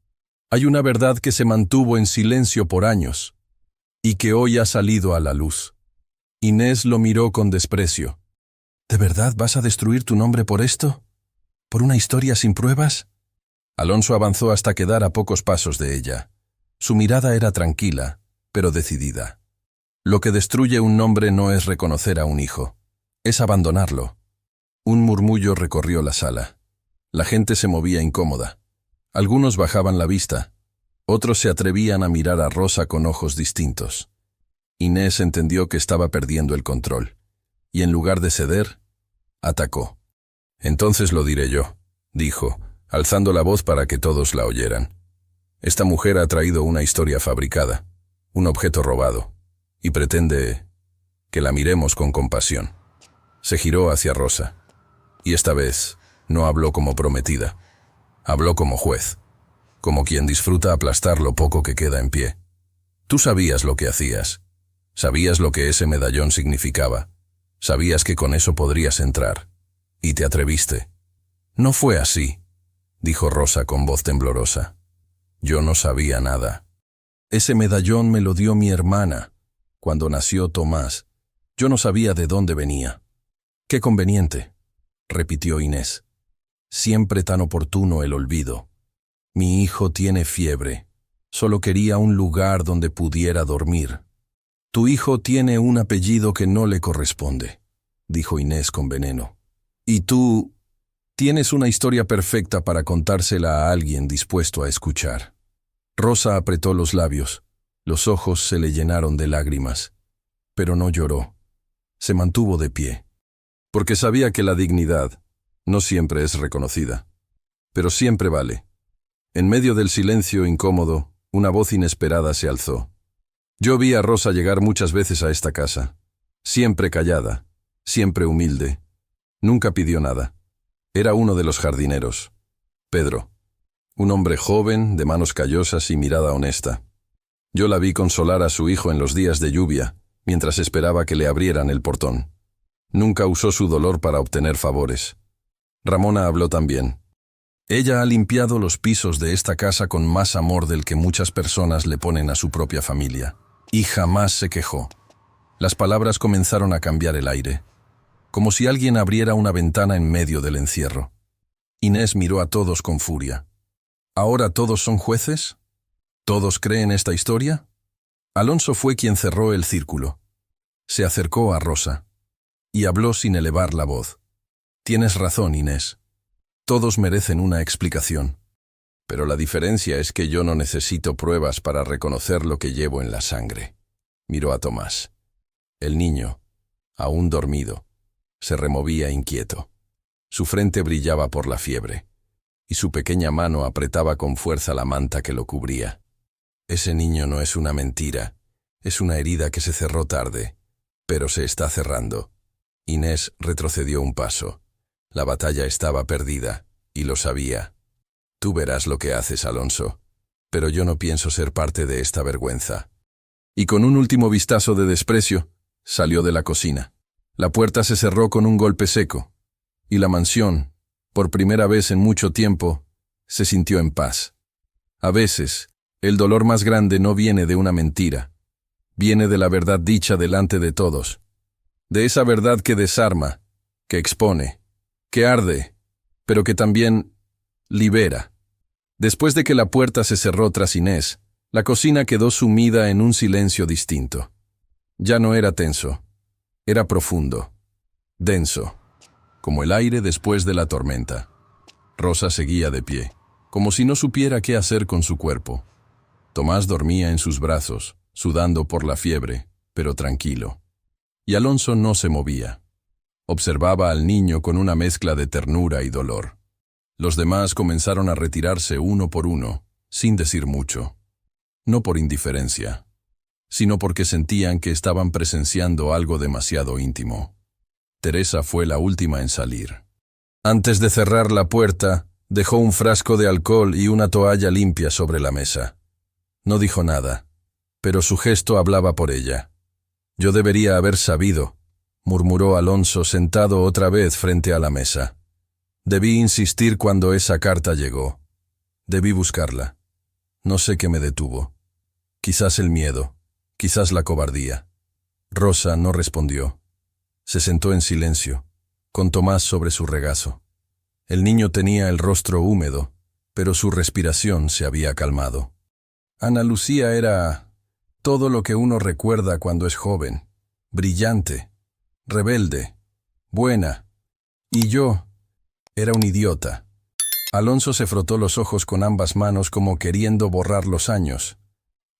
Hay una verdad que se mantuvo en silencio por años y que hoy ha salido a la luz. Inés lo miró con desprecio. ¿De verdad vas a destruir tu nombre por esto? ¿Por una historia sin pruebas? Alonso avanzó hasta quedar a pocos pasos de ella. Su mirada era tranquila, pero decidida. Lo que destruye un nombre no es reconocer a un hijo, es abandonarlo. Un murmullo recorrió la sala. La gente se movía incómoda. Algunos bajaban la vista, otros se atrevían a mirar a Rosa con ojos distintos. Inés entendió que estaba perdiendo el control, y en lugar de ceder, atacó. «Entonces lo diré yo», dijo, alzando la voz para que todos la oyeran. «Esta mujer ha traído una historia fabricada, un objeto robado, y pretende que la miremos con compasión». Se giró hacia Rosa, y esta vez no habló como prometida. Habló como juez, como quien disfruta aplastar lo poco que queda en pie. «Tú sabías lo que hacías, sabías lo que ese medallón significaba, sabías que con eso podrías entrar, y te atreviste». «No fue así», dijo Rosa con voz temblorosa. «Yo no sabía nada. Ese medallón me lo dio mi hermana, cuando nació Tomás. Yo no sabía de dónde venía». «Qué conveniente», repitió Inés. «Siempre tan oportuno el olvido. Mi hijo tiene fiebre. Solo quería un lugar donde pudiera dormir». «Tu hijo tiene un apellido que no le corresponde», dijo Inés con veneno. «Y tú tienes una historia perfecta para contársela a alguien dispuesto a escuchar». Rosa apretó los labios. Los ojos se le llenaron de lágrimas. Pero no lloró. Se mantuvo de pie. Porque sabía que la dignidad no siempre es reconocida, pero siempre vale. En medio del silencio incómodo, una voz inesperada se alzó. «Yo vi a Rosa llegar muchas veces a esta casa. Siempre callada, siempre humilde. Nunca pidió nada. Era uno de los jardineros. Pedro. Un hombre joven, de manos callosas y mirada honesta. Yo la vi consolar a su hijo en los días de lluvia, mientras esperaba que le abrieran el portón. Nunca usó su dolor para obtener favores». Ramona habló también. «Ella ha limpiado los pisos de esta casa con más amor del que muchas personas le ponen a su propia familia. Y jamás se quejó». Las palabras comenzaron a cambiar el aire, como si alguien abriera una ventana en medio del encierro. Inés miró a todos con furia. ¿Ahora todos son jueces? ¿Todos creen esta historia? Alonso fue quien cerró el círculo. Se acercó a Rosa y habló sin elevar la voz. «Tienes razón, Inés. Todos merecen una explicación. Pero la diferencia es que yo no necesito pruebas para reconocer lo que llevo en la sangre». Miró a Tomás. El niño, aún dormido, se removía inquieto. Su frente brillaba por la fiebre, y su pequeña mano apretaba con fuerza la manta que lo cubría. Ese niño no es una mentira, es una herida que se cerró tarde, pero se está cerrando. Inés retrocedió un paso. La batalla estaba perdida, y lo sabía. «Tú verás lo que haces, Alonso, pero yo no pienso ser parte de esta vergüenza». Y con un último vistazo de desprecio, salió de la cocina. La puerta se cerró con un golpe seco, y la mansión, por primera vez en mucho tiempo, se sintió en paz. A veces, el dolor más grande no viene de una mentira, viene de la verdad dicha delante de todos, de esa verdad que desarma, que expone, que arde, pero que también libera. Después de que la puerta se cerró tras Inés, la cocina quedó sumida en un silencio distinto. Ya no era tenso, era profundo, denso, como el aire después de la tormenta. Rosa seguía de pie, como si no supiera qué hacer con su cuerpo. Tomás dormía en sus brazos, sudando por la fiebre, pero tranquilo. Y Alonso no se movía. Observaba al niño con una mezcla de ternura y dolor. Los demás comenzaron a retirarse uno por uno, sin decir mucho. No por indiferencia, sino porque sentían que estaban presenciando algo demasiado íntimo. Teresa fue la última en salir. Antes de cerrar la puerta, dejó un frasco de alcohol y una toalla limpia sobre la mesa. No dijo nada, pero su gesto hablaba por ella. Yo debería haber sabido, murmuró Alonso sentado otra vez frente a la mesa. Debí insistir cuando esa carta llegó. Debí buscarla. No sé qué me detuvo. Quizás el miedo, quizás la cobardía. Rosa no respondió. Se sentó en silencio, con Tomás sobre su regazo. El niño tenía el rostro húmedo, pero su respiración se había calmado. Ana Lucía era todo lo que uno recuerda cuando es joven, brillante, rebelde, buena. Y yo era un idiota. Alonso se frotó los ojos con ambas manos como queriendo borrar los años.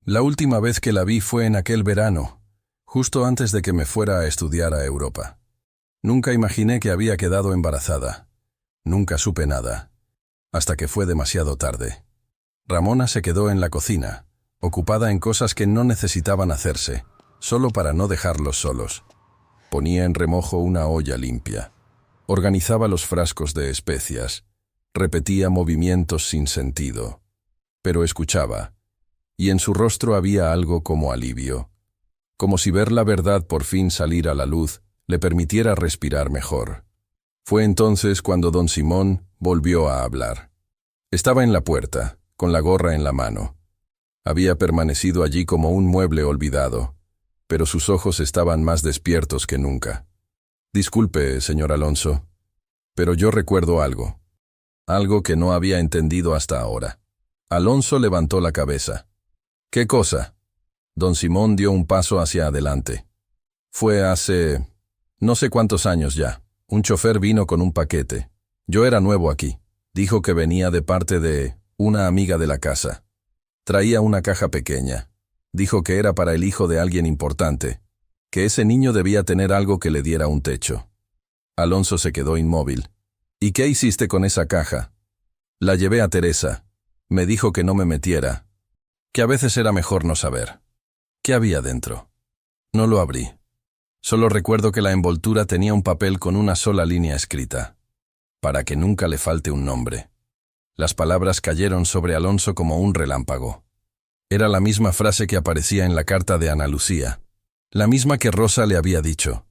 La última vez que la vi fue en aquel verano, justo antes de que me fuera a estudiar a Europa. Nunca imaginé que había quedado embarazada. Nunca supe nada, hasta que fue demasiado tarde. Ramona se quedó en la cocina, ocupada en cosas que no necesitaban hacerse, solo para no dejarlos solos. Ponía en remojo una olla limpia. Organizaba los frascos de especias. Repetía movimientos sin sentido. Pero escuchaba, y en su rostro había algo como alivio. Como si ver la verdad por fin salir a la luz le permitiera respirar mejor. Fue entonces cuando don Simón volvió a hablar. Estaba en la puerta, con la gorra en la mano. Había permanecido allí como un mueble olvidado, pero sus ojos estaban más despiertos que nunca. Disculpe, señor Alonso, pero yo recuerdo algo. Algo que no había entendido hasta ahora. Alonso levantó la cabeza. ¿Qué cosa? Don Simón dio un paso hacia adelante. Fue hace no sé cuántos años ya. Un chofer vino con un paquete. Yo era nuevo aquí. Dijo que venía de parte de una amiga de la casa. Traía una caja pequeña. Dijo que era para el hijo de alguien importante, que ese niño debía tener algo que le diera un techo. Alonso se quedó inmóvil. ¿Y qué hiciste con esa caja? La llevé a Teresa. Me dijo que no me metiera, que a veces era mejor no saber. ¿Qué había dentro? No lo abrí. Solo recuerdo que la envoltura tenía un papel con una sola línea escrita. Para que nunca le falte un nombre. Las palabras cayeron sobre Alonso como un relámpago. Era la misma frase que aparecía en la carta de Ana Lucía. La misma que Rosa le había dicho.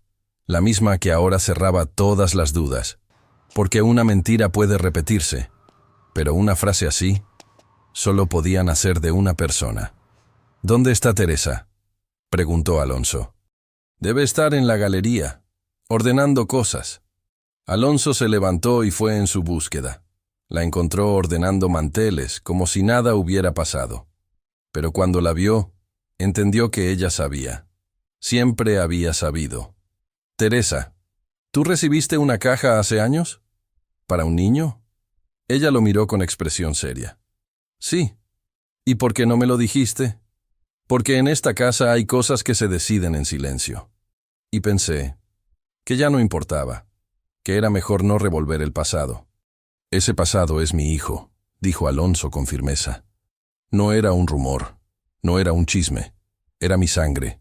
La misma que ahora cerraba todas las dudas. Porque una mentira puede repetirse, pero una frase así solo podía nacer de una persona. ¿Dónde está Teresa?, preguntó Alonso. Debe estar en la galería, ordenando cosas. Alonso se levantó y fue en su búsqueda. La encontró ordenando manteles, como si nada hubiera pasado. Pero cuando la vio, entendió que ella sabía. Siempre había sabido. Teresa, ¿tú recibiste una caja hace años? ¿Para un niño? Ella lo miró con expresión seria. Sí. ¿Y por qué no me lo dijiste? Porque en esta casa hay cosas que se deciden en silencio. Y pensé que ya no importaba, que era mejor no revolver el pasado. Ese pasado es mi hijo, dijo Alonso con firmeza. No era un rumor, no era un chisme, era mi sangre,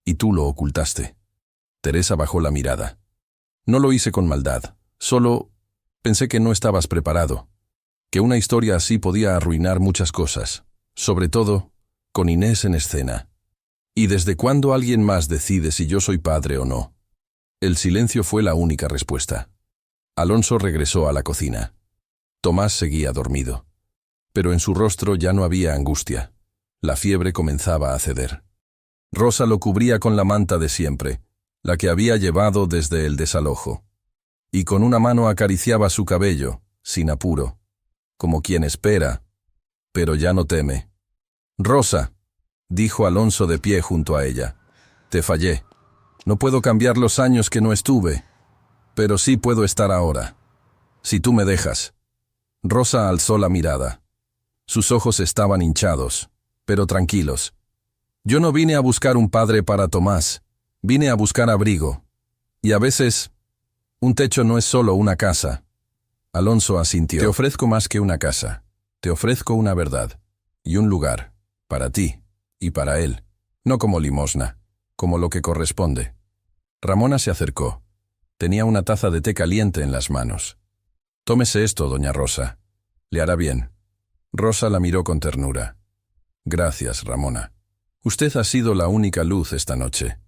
y tú lo ocultaste. Teresa bajó la mirada. No lo hice con maldad, solo pensé que no estabas preparado, que una historia así podía arruinar muchas cosas, sobre todo con Inés en escena. ¿Y desde cuándo alguien más decide si yo soy padre o no? El silencio fue la única respuesta. Alonso regresó a la cocina. Tomás seguía dormido, pero en su rostro ya no había angustia. La fiebre comenzaba a ceder. Rosa lo cubría con la manta de siempre, la que había llevado desde el desalojo, y con una mano acariciaba su cabello, sin apuro, como quien espera, pero ya no teme. Rosa, dijo Alonso de pie junto a ella, te fallé. No puedo cambiar los años que no estuve, pero sí puedo estar ahora, si tú me dejas. Rosa alzó la mirada. Sus ojos estaban hinchados, pero tranquilos. Yo no vine a buscar un padre para Tomás, vine a buscar abrigo. Y a veces, un techo no es solo una casa. Alonso asintió. Te ofrezco más que una casa. Te ofrezco una verdad y un lugar, para ti y para él, no como limosna, como lo que corresponde. Ramona se acercó. Tenía una taza de té caliente en las manos. Tómese esto, doña Rosa. Le hará bien. Rosa la miró con ternura. Gracias, Ramona. Usted ha sido la única luz esta noche.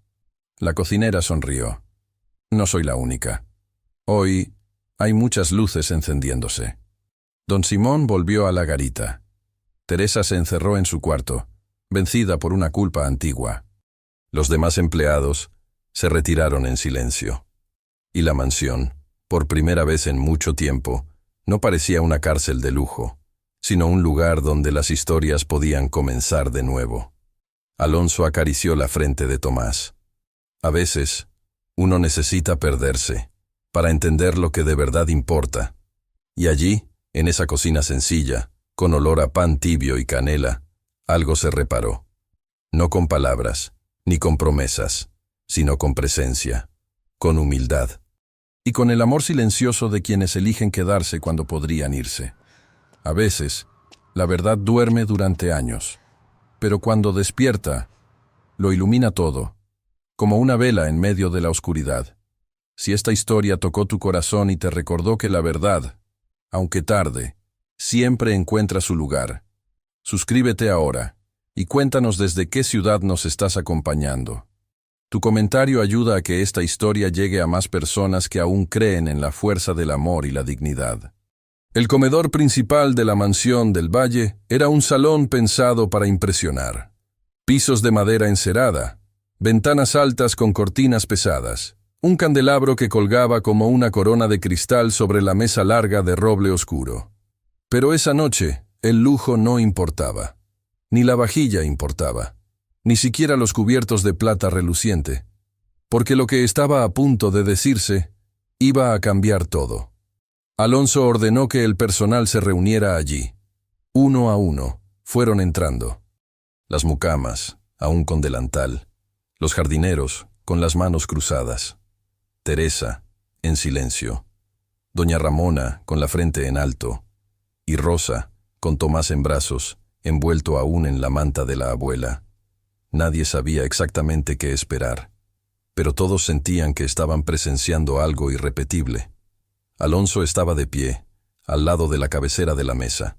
La cocinera sonrió. No soy la única. Hoy hay muchas luces encendiéndose. Don Simón volvió a la garita. Teresa se encerró en su cuarto, vencida por una culpa antigua. Los demás empleados se retiraron en silencio. Y la mansión, por primera vez en mucho tiempo, no parecía una cárcel de lujo, sino un lugar donde las historias podían comenzar de nuevo. Alonso acarició la frente de Tomás. A veces, uno necesita perderse para entender lo que de verdad importa. Y allí, en esa cocina sencilla, con olor a pan tibio y canela, algo se reparó. No con palabras, ni con promesas, sino con presencia, con humildad, y con el amor silencioso de quienes eligen quedarse cuando podrían irse. A veces, la verdad duerme durante años, pero cuando despierta, lo ilumina todo, como una vela en medio de la oscuridad. Si esta historia tocó tu corazón y te recordó que la verdad, aunque tarde, siempre encuentra su lugar, suscríbete ahora y cuéntanos desde qué ciudad nos estás acompañando. Tu comentario ayuda a que esta historia llegue a más personas que aún creen en la fuerza del amor y la dignidad. El comedor principal de la mansión del Valle era un salón pensado para impresionar. Pisos de madera encerada, ventanas altas con cortinas pesadas, un candelabro que colgaba como una corona de cristal sobre la mesa larga de roble oscuro. Pero esa noche, el lujo no importaba. Ni la vajilla importaba. Ni siquiera los cubiertos de plata reluciente. Porque lo que estaba a punto de decirse, iba a cambiar todo. Alonso ordenó que el personal se reuniera allí. Uno a uno, fueron entrando. Las mucamas, aún con delantal. Los jardineros, con las manos cruzadas. Teresa, en silencio. Doña Ramona, con la frente en alto. Y Rosa, con Tomás en brazos, envuelto aún en la manta de la abuela. Nadie sabía exactamente qué esperar, pero todos sentían que estaban presenciando algo irrepetible. Alonso estaba de pie, al lado de la cabecera de la mesa.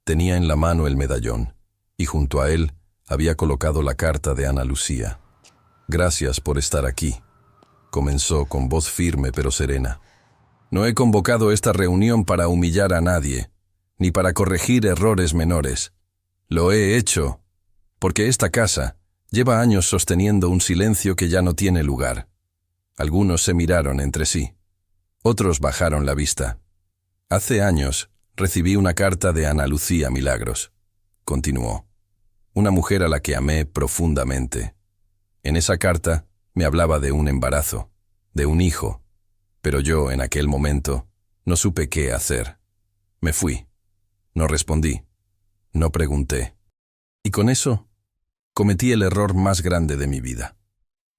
Tenía en la mano el medallón, y junto a él había colocado la carta de Ana Lucía. «Gracias por estar aquí», comenzó con voz firme pero serena. «No he convocado esta reunión para humillar a nadie, ni para corregir errores menores. Lo he hecho porque esta casa lleva años sosteniendo un silencio que ya no tiene lugar. Algunos se miraron entre sí. Otros bajaron la vista. Hace años recibí una carta de Ana Lucía Milagros», continuó. «Una mujer a la que amé profundamente. En esa carta me hablaba de un embarazo, de un hijo, pero yo en aquel momento no supe qué hacer. Me fui. No respondí. No pregunté. Y con eso cometí el error más grande de mi vida».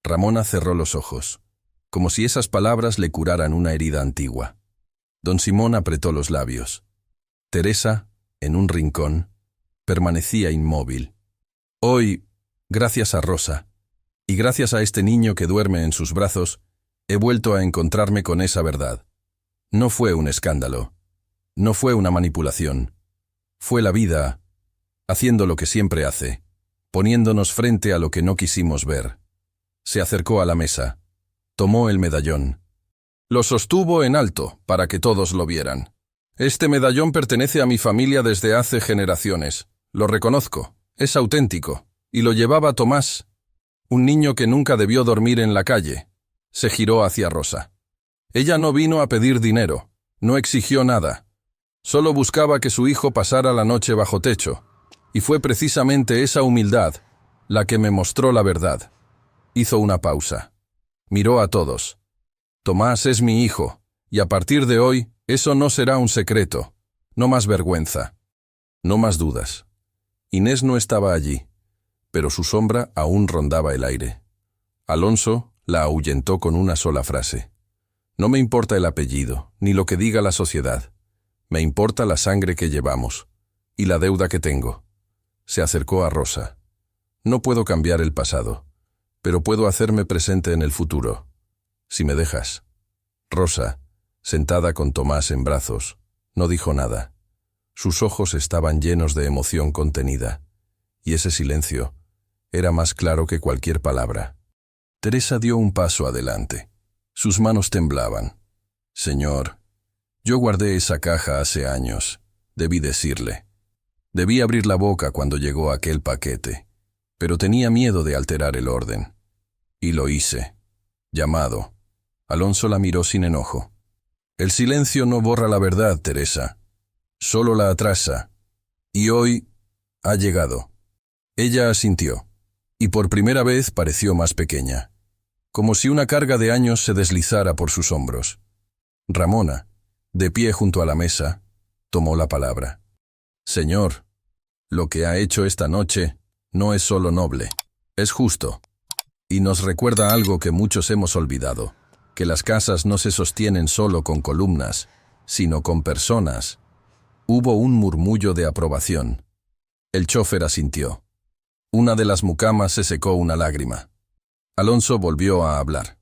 Ramona cerró los ojos, como si esas palabras le curaran una herida antigua. Don Simón apretó los labios. Teresa, en un rincón, permanecía inmóvil. Hoy, gracias a Rosa, y gracias a este niño que duerme en sus brazos, he vuelto a encontrarme con esa verdad. No fue un escándalo. No fue una manipulación. Fue la vida, haciendo lo que siempre hace, poniéndonos frente a lo que no quisimos ver. Se acercó a la mesa, tomó el medallón. Lo sostuvo en alto, para que todos lo vieran. «Este medallón pertenece a mi familia desde hace generaciones. Lo reconozco, es auténtico, y lo llevaba Tomás, un niño que nunca debió dormir en la calle». Se giró hacia Rosa. Ella no vino a pedir dinero, no exigió nada. Solo buscaba que su hijo pasara la noche bajo techo. Y fue precisamente esa humildad la que me mostró la verdad. Hizo una pausa. Miró a todos. «Tomás es mi hijo, y a partir de hoy eso no será un secreto. No más vergüenza. No más dudas». Inés no estaba allí, pero su sombra aún rondaba el aire. Alonso la ahuyentó con una sola frase. «No me importa el apellido, ni lo que diga la sociedad. Me importa la sangre que llevamos, y la deuda que tengo». Se acercó a Rosa. «No puedo cambiar el pasado, pero puedo hacerme presente en el futuro. Si me dejas». Rosa, sentada con Tomás en brazos, no dijo nada. Sus ojos estaban llenos de emoción contenida, y ese silencio era más claro que cualquier palabra. Teresa dio un paso adelante. Sus manos temblaban. Señor, yo guardé esa caja hace años, debí decirle. Debí abrir la boca cuando llegó aquel paquete, pero tenía miedo de alterar el orden. Y lo hice. Llamado. Alonso la miró sin enojo. El silencio no borra la verdad, Teresa. Solo la atrasa. Y hoy ha llegado. Ella asintió, y por primera vez pareció más pequeña, como si una carga de años se deslizara por sus hombros. Ramona, de pie junto a la mesa, tomó la palabra. Señor, lo que ha hecho esta noche no es solo noble, es justo. Y nos recuerda algo que muchos hemos olvidado, que las casas no se sostienen solo con columnas, sino con personas. Hubo un murmullo de aprobación. El chofer asintió. Una de las mucamas se secó una lágrima. Alonso volvió a hablar.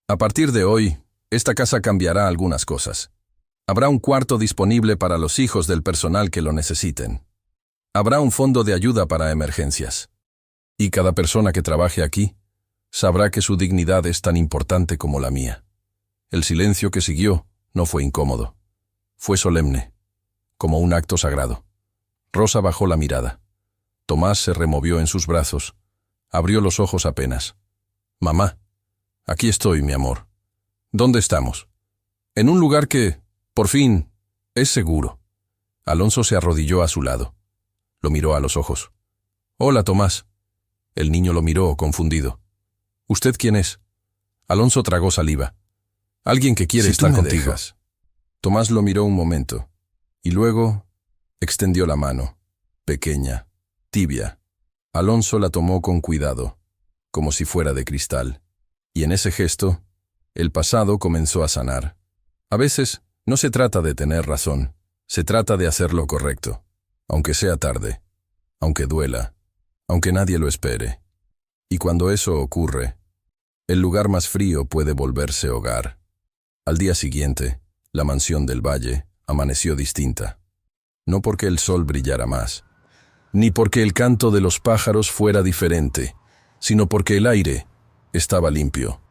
A partir de hoy, esta casa cambiará algunas cosas. Habrá un cuarto disponible para los hijos del personal que lo necesiten. Habrá un fondo de ayuda para emergencias. Y cada persona que trabaje aquí sabrá que su dignidad es tan importante como la mía. El silencio que siguió no fue incómodo. Fue solemne, como un acto sagrado. Rosa bajó la mirada. Tomás se removió en sus brazos. Abrió los ojos apenas. Mamá, aquí estoy, mi amor. ¿Dónde estamos? En un lugar que, por fin, es seguro. Alonso se arrodilló a su lado. Lo miró a los ojos. Hola, Tomás. El niño lo miró, confundido. ¿Usted quién es? Alonso tragó saliva. Alguien que quiere estar contigo. Dejas. Tomás lo miró un momento, y luego extendió la mano, pequeña, tibia. Alonso la tomó con cuidado, como si fuera de cristal, y en ese gesto, el pasado comenzó a sanar. A veces, no se trata de tener razón, se trata de hacer lo correcto, aunque sea tarde, aunque duela, aunque nadie lo espere. Y cuando eso ocurre, el lugar más frío puede volverse hogar. Al día siguiente, la mansión del valle amaneció distinta. No porque el sol brillara más, ni porque el canto de los pájaros fuera diferente, sino porque el aire estaba limpio,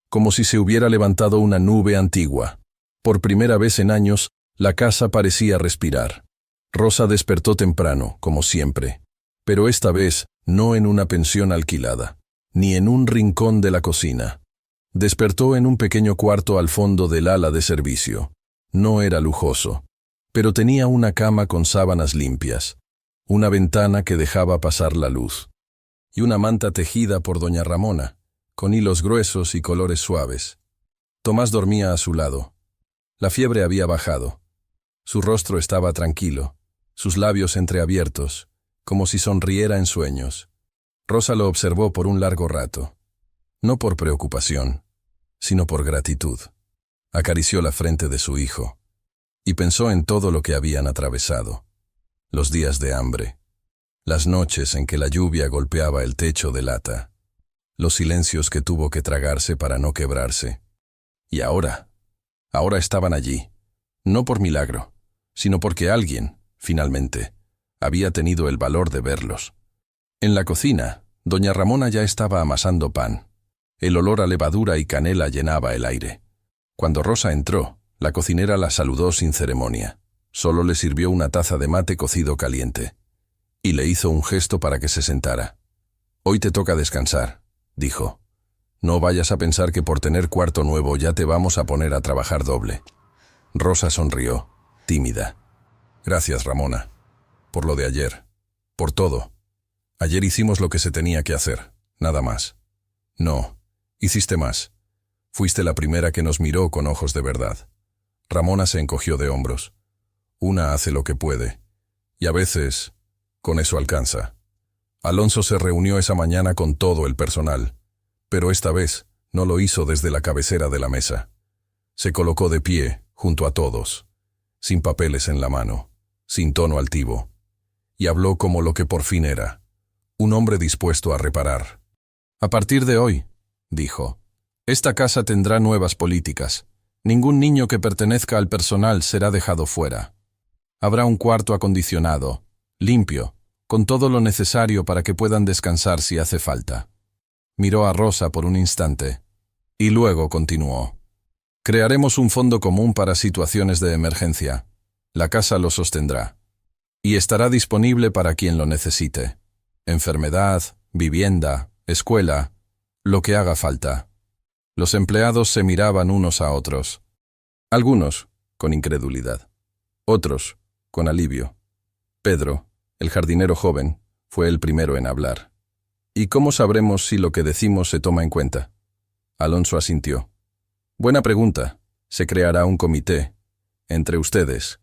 como si se hubiera levantado una nube antigua. Por primera vez en años, la casa parecía respirar. Rosa despertó temprano, como siempre, pero esta vez no en una pensión alquilada, ni en un rincón de la cocina. Despertó en un pequeño cuarto al fondo del ala de servicio. No era lujoso, pero tenía una cama con sábanas limpias, una ventana que dejaba pasar la luz, y una manta tejida por doña Ramona, con hilos gruesos y colores suaves. Tomás dormía a su lado. La fiebre había bajado. Su rostro estaba tranquilo, sus labios entreabiertos, como si sonriera en sueños. Rosa lo observó por un largo rato, no por preocupación, sino por gratitud. Acarició la frente de su hijo, y pensó en todo lo que habían atravesado. Los días de hambre, las noches en que la lluvia golpeaba el techo de lata, los silencios que tuvo que tragarse para no quebrarse. Y ahora estaban allí, no por milagro, sino porque alguien, finalmente, había tenido el valor de verlos. En la cocina, doña Ramona ya estaba amasando pan. El olor a levadura y canela llenaba el aire. Cuando Rosa entró, la cocinera la saludó sin ceremonia. Solo le sirvió una taza de mate cocido caliente. Y le hizo un gesto para que se sentara. «Hoy te toca descansar», dijo. «No vayas a pensar que por tener cuarto nuevo ya te vamos a poner a trabajar doble». Rosa sonrió, tímida. «Gracias, Ramona. Por lo de ayer. Por todo. Ayer hicimos lo que se tenía que hacer, nada más». «No, hiciste más. Fuiste la primera que nos miró con ojos de verdad». Ramona se encogió de hombros. «Una hace lo que puede, y a veces, con eso alcanza». Alonso se reunió esa mañana con todo el personal, pero esta vez no lo hizo desde la cabecera de la mesa. Se colocó de pie, junto a todos, sin papeles en la mano, sin tono altivo, y habló como lo que por fin era, un hombre dispuesto a reparar. «A partir de hoy», dijo, «esta casa tendrá nuevas políticas. Ningún niño que pertenezca al personal será dejado fuera. Habrá un cuarto acondicionado, limpio, con todo lo necesario para que puedan descansar si hace falta. Miró a Rosa por un instante, y luego continuó. Crearemos un fondo común para situaciones de emergencia. La casa lo sostendrá. Y estará disponible para quien lo necesite. Enfermedad, vivienda, escuela, lo que haga falta. Los empleados se miraban unos a otros. Algunos, con incredulidad. Otros, con alivio. Pedro, el jardinero joven, fue el primero en hablar. ¿Y cómo sabremos si lo que decimos se toma en cuenta? Alonso asintió. Buena pregunta. Se creará un comité. Entre ustedes.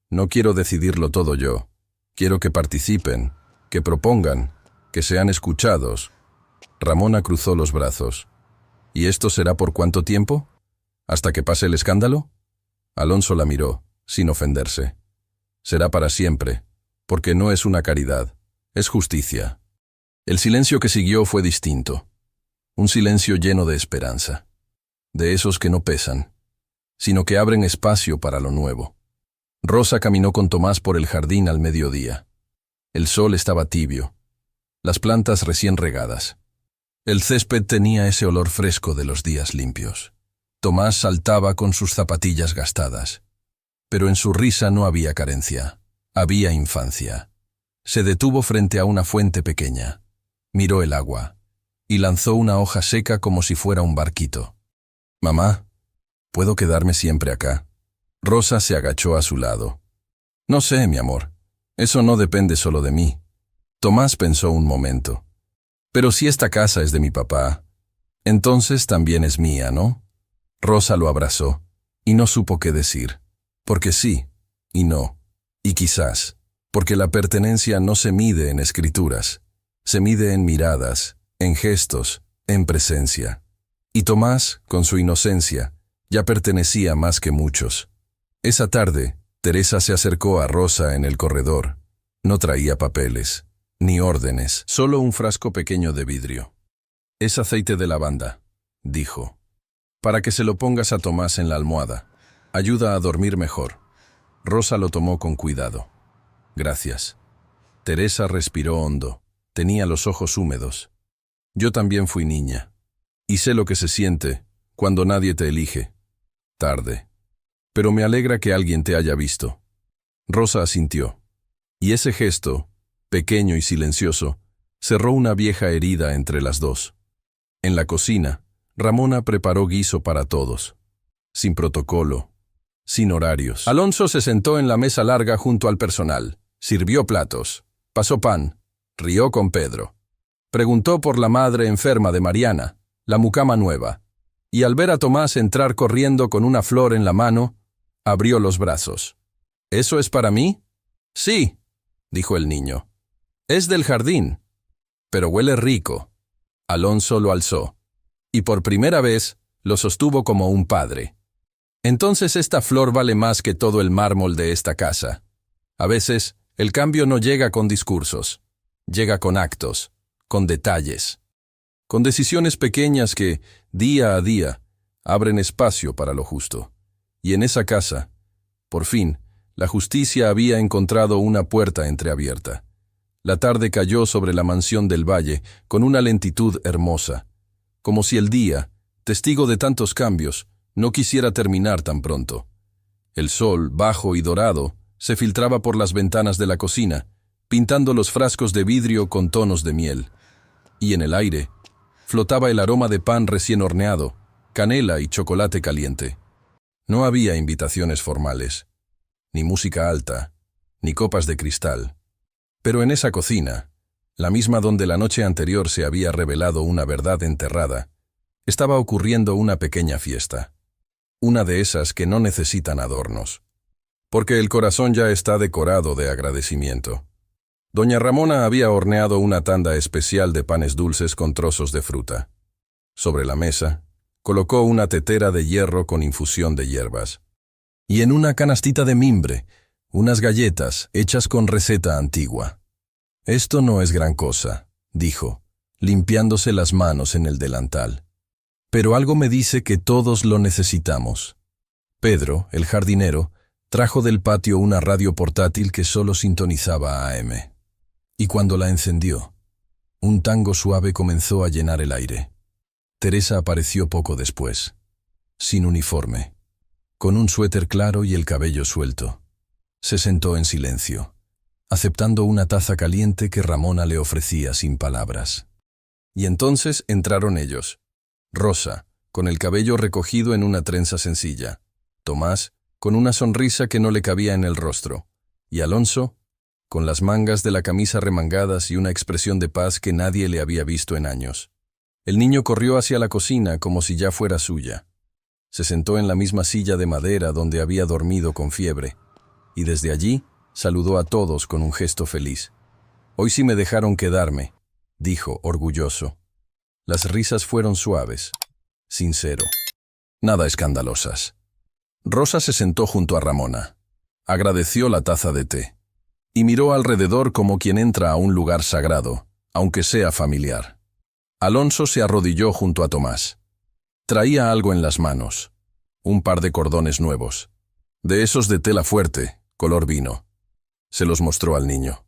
No quiero decidirlo todo yo. Quiero que participen, que propongan, que sean escuchados. Ramona cruzó los brazos. ¿Y esto será por cuánto tiempo? ¿Hasta que pase el escándalo? Alonso la miró, sin ofenderse. Será para siempre, porque no es una caridad, es justicia. El silencio que siguió fue distinto. Un silencio lleno de esperanza. De esos que no pesan, sino que abren espacio para lo nuevo. Rosa caminó con Tomás por el jardín al mediodía. El sol estaba tibio, las plantas recién regadas. El césped tenía ese olor fresco de los días limpios. Tomás saltaba con sus zapatillas gastadas. Pero en su risa no había carencia, había infancia. Se detuvo frente a una fuente pequeña, miró el agua, y lanzó una hoja seca como si fuera un barquito. «Mamá, ¿puedo quedarme siempre acá?» Rosa se agachó a su lado. «No sé, mi amor, eso no depende solo de mí». Tomás pensó un momento. «Pero si esta casa es de mi papá, entonces también es mía, ¿no?» Rosa lo abrazó, y no supo qué decir. Porque sí, y no, y quizás, porque la pertenencia no se mide en escrituras, se mide en miradas, en gestos, en presencia. Y Tomás, con su inocencia, ya pertenecía más que muchos. Esa tarde, Teresa se acercó a Rosa en el corredor. No traía papeles, ni órdenes, solo un frasco pequeño de vidrio. «Es aceite de lavanda», dijo, «para que se lo pongas a Tomás en la almohada. Ayuda a dormir mejor». Rosa lo tomó con cuidado. «Gracias». Teresa respiró hondo. Tenía los ojos húmedos. «Yo también fui niña. Y sé lo que se siente cuando nadie te elige. Tarde. Pero me alegra que alguien te haya visto». Rosa asintió. Y ese gesto, pequeño y silencioso, cerró una vieja herida entre las dos. En la cocina, Ramona preparó guiso para todos. Sin protocolo, sin horarios. Alonso se sentó en la mesa larga junto al personal. Sirvió platos. Pasó pan. Rió con Pedro. Preguntó por la madre enferma de Mariana, la mucama nueva. Y al ver a Tomás entrar corriendo con una flor en la mano, abrió los brazos. «¿Eso es para mí?» «Sí», dijo el niño. «Es del jardín, pero huele rico». Alonso lo alzó, y por primera vez lo sostuvo como un padre. «Entonces esta flor vale más que todo el mármol de esta casa. A veces, el cambio no llega con discursos, llega con actos, con detalles, con decisiones pequeñas que, día a día, abren espacio para lo justo. Y en esa casa, por fin, la justicia había encontrado una puerta entreabierta. La tarde cayó sobre la mansión del valle con una lentitud hermosa, como si el día, testigo de tantos cambios, no quisiera terminar tan pronto. El sol, bajo y dorado, se filtraba por las ventanas de la cocina, pintando los frascos de vidrio con tonos de miel. Y en el aire, flotaba el aroma de pan recién horneado, canela y chocolate caliente. No había invitaciones formales, ni música alta, ni copas de cristal. Pero en esa cocina, la misma donde la noche anterior se había revelado una verdad enterrada, estaba ocurriendo una pequeña fiesta. Una de esas que no necesitan adornos. Porque el corazón ya está decorado de agradecimiento. Doña Ramona había horneado una tanda especial de panes dulces con trozos de fruta. Sobre la mesa, colocó una tetera de hierro con infusión de hierbas. Y en una canastita de mimbre, unas galletas hechas con receta antigua. «Esto no es gran cosa», dijo, limpiándose las manos en el delantal. «Pero algo me dice que todos lo necesitamos». Pedro, el jardinero, trajo del patio una radio portátil que solo sintonizaba AM. Y cuando la encendió, un tango suave comenzó a llenar el aire. Teresa apareció poco después, sin uniforme, con un suéter claro y el cabello suelto. Se sentó en silencio, aceptando una taza caliente que Ramona le ofrecía sin palabras. Y entonces entraron ellos. Rosa, con el cabello recogido en una trenza sencilla. Tomás, con una sonrisa que no le cabía en el rostro. Y Alonso, con las mangas de la camisa remangadas y una expresión de paz que nadie le había visto en años. El niño corrió hacia la cocina como si ya fuera suya. Se sentó en la misma silla de madera donde había dormido con fiebre, y desde allí saludó a todos con un gesto feliz. «Hoy sí me dejaron quedarme», dijo, orgulloso. Las risas fueron suaves, sincero, nada escandalosas. Rosa se sentó junto a Ramona. Agradeció la taza de té y miró alrededor como quien entra a un lugar sagrado, aunque sea familiar. Alonso se arrodilló junto a Tomás. Traía algo en las manos, un par de cordones nuevos, de esos de tela fuerte, color vino. Se los mostró al niño.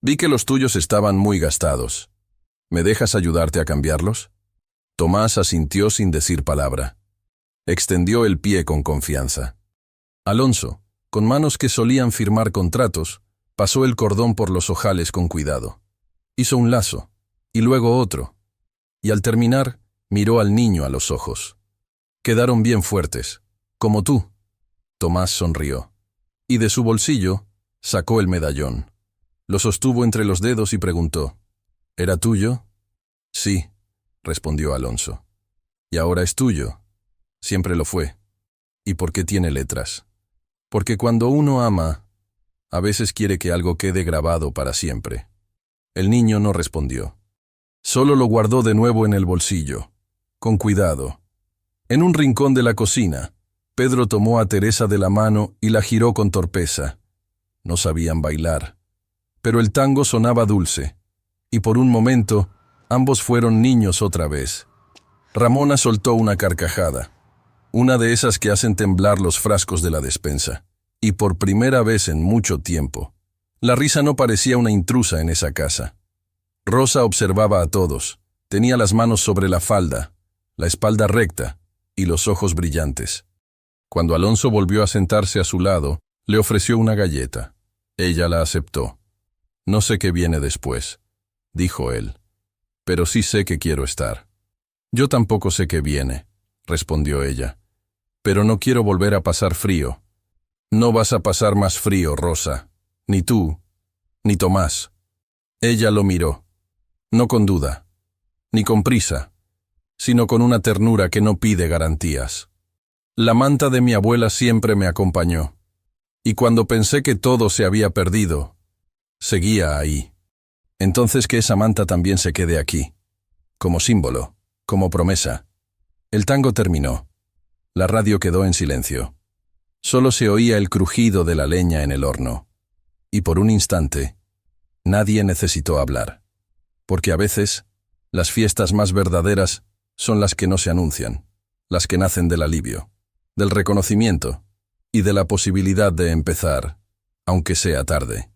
«Vi que los tuyos estaban muy gastados. ¿Me dejas ayudarte a cambiarlos?» Tomás asintió sin decir palabra. Extendió el pie con confianza. Alonso, con manos que solían firmar contratos, pasó el cordón por los ojales con cuidado. Hizo un lazo, y luego otro, y al terminar, miró al niño a los ojos. «Quedaron bien fuertes, como tú». Tomás sonrió, y de su bolsillo sacó el medallón. Lo sostuvo entre los dedos y preguntó: «¿Era tuyo?» «Sí», respondió Alonso. «¿Y ahora es tuyo?» «Siempre lo fue». «¿Y por qué tiene letras?» «Porque cuando uno ama, a veces quiere que algo quede grabado para siempre». El niño no respondió. Solo lo guardó de nuevo en el bolsillo, con cuidado. En un rincón de la cocina, Pedro tomó a Teresa de la mano y la giró con torpeza. No sabían bailar, pero el tango sonaba dulce, y por un momento ambos fueron niños otra vez. Ramona soltó una carcajada, una de esas que hacen temblar los frascos de la despensa, y por primera vez en mucho tiempo, la risa no parecía una intrusa en esa casa. Rosa observaba a todos, tenía las manos sobre la falda, la espalda recta y los ojos brillantes. Cuando Alonso volvió a sentarse a su lado, le ofreció una galleta. Ella la aceptó. «No sé qué viene después», dijo él, «pero sí sé que quiero estar». «Yo tampoco sé qué viene», respondió ella, «pero no quiero volver a pasar frío». «No vas a pasar más frío, Rosa, ni tú, ni Tomás». Ella lo miró, no con duda, ni con prisa, sino con una ternura que no pide garantías. «La manta de mi abuela siempre me acompañó, y cuando pensé que todo se había perdido, seguía ahí. Entonces que esa manta también se quede aquí, como símbolo, como promesa». El tango terminó. La radio quedó en silencio. Solo se oía el crujido de la leña en el horno. Y por un instante, nadie necesitó hablar. Porque a veces, las fiestas más verdaderas son las que no se anuncian, las que nacen del alivio, del reconocimiento y de la posibilidad de empezar, aunque sea tarde.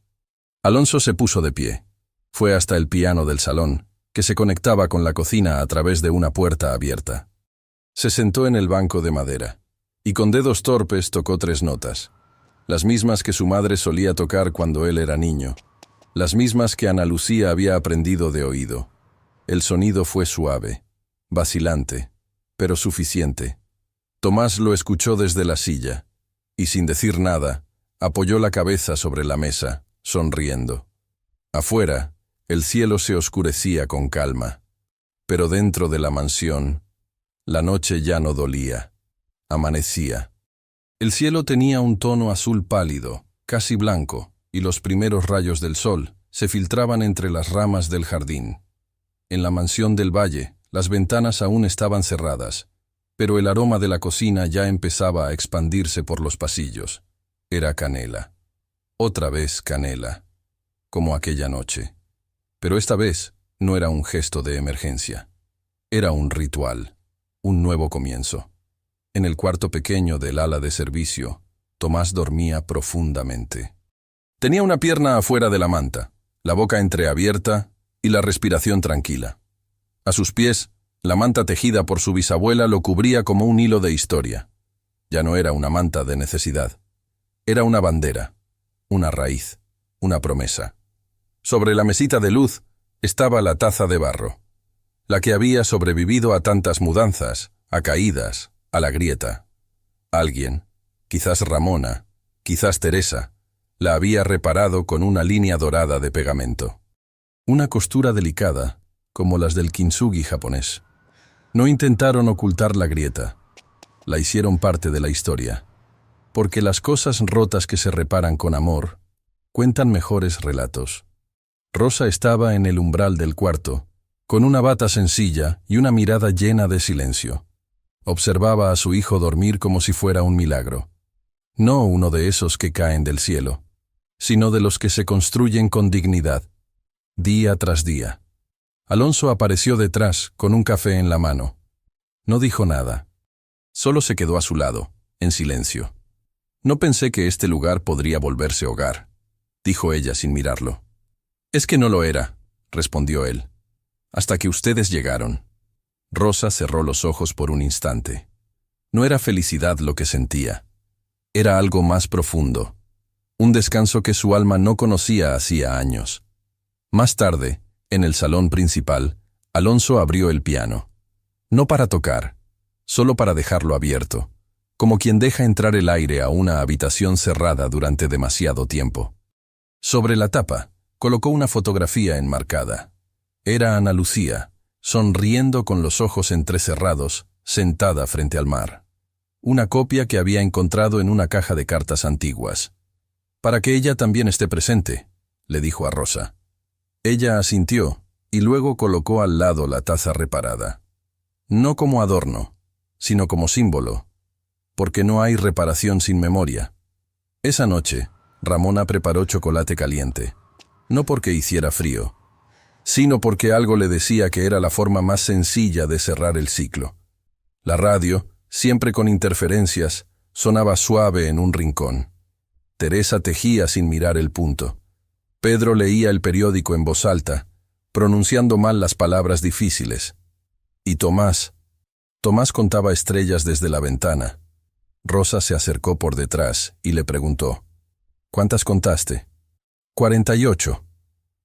Alonso se puso de pie. Fue hasta el piano del salón, que se conectaba con la cocina a través de una puerta abierta. Se sentó en el banco de madera, y con dedos torpes tocó 3 notas, las mismas que su madre solía tocar cuando él era niño, las mismas que Ana Lucía había aprendido de oído. El sonido fue suave, vacilante, pero suficiente. Tomás lo escuchó desde la silla, y sin decir nada, apoyó la cabeza sobre la mesa, sonriendo. Afuera, el cielo se oscurecía con calma, pero dentro de la mansión, la noche ya no dolía. Amanecía. El cielo tenía un tono azul pálido, casi blanco, y los primeros rayos del sol se filtraban entre las ramas del jardín. En la mansión del valle, las ventanas aún estaban cerradas, pero el aroma de la cocina ya empezaba a expandirse por los pasillos. Era canela. Otra vez canela, como aquella noche. Pero esta vez no era un gesto de emergencia. Era un ritual, un nuevo comienzo. En el cuarto pequeño del ala de servicio, Tomás dormía profundamente. Tenía una pierna afuera de la manta, la boca entreabierta y la respiración tranquila. A sus pies, la manta tejida por su bisabuela lo cubría como un hilo de historia. Ya no era una manta de necesidad. Era una bandera, una raíz, una promesa. Sobre la mesita de luz estaba la taza de barro, la que había sobrevivido a tantas mudanzas, a caídas, a la grieta. Alguien, quizás Ramona, quizás Teresa, la había reparado con una línea dorada de pegamento. Una costura delicada, como las del kintsugi japonés. No intentaron ocultar la grieta. La hicieron parte de la historia. Porque las cosas rotas que se reparan con amor cuentan mejores relatos. Rosa estaba en el umbral del cuarto, con una bata sencilla y una mirada llena de silencio. Observaba a su hijo dormir como si fuera un milagro. No uno de esos que caen del cielo, sino de los que se construyen con dignidad, día tras día. Alonso apareció detrás, con un café en la mano. No dijo nada. Solo se quedó a su lado, en silencio. «No pensé que este lugar podría volverse hogar», dijo ella sin mirarlo. «Es que no lo era», respondió él, «hasta que ustedes llegaron». Rosa cerró los ojos por un instante. No era felicidad lo que sentía. Era algo más profundo. Un descanso que su alma no conocía hacía años. Más tarde, en el salón principal, Alonso abrió el piano. No para tocar, solo para dejarlo abierto, como quien deja entrar el aire a una habitación cerrada durante demasiado tiempo. Sobre la tapa, colocó una fotografía enmarcada. Era Ana Lucía, sonriendo con los ojos entrecerrados, sentada frente al mar. Una copia que había encontrado en una caja de cartas antiguas. «Para que ella también esté presente», le dijo a Rosa. Ella asintió y luego colocó al lado la taza reparada. No como adorno, sino como símbolo, porque no hay reparación sin memoria. Esa noche, Ramona preparó chocolate caliente, no porque hiciera frío, sino porque algo le decía que era la forma más sencilla de cerrar el ciclo. La radio, siempre con interferencias, sonaba suave en un rincón. Teresa tejía sin mirar el punto. Pedro leía el periódico en voz alta, pronunciando mal las palabras difíciles. Y Tomás contaba estrellas desde la ventana. Rosa se acercó por detrás y le preguntó, «¿Cuántas contaste?» «48»,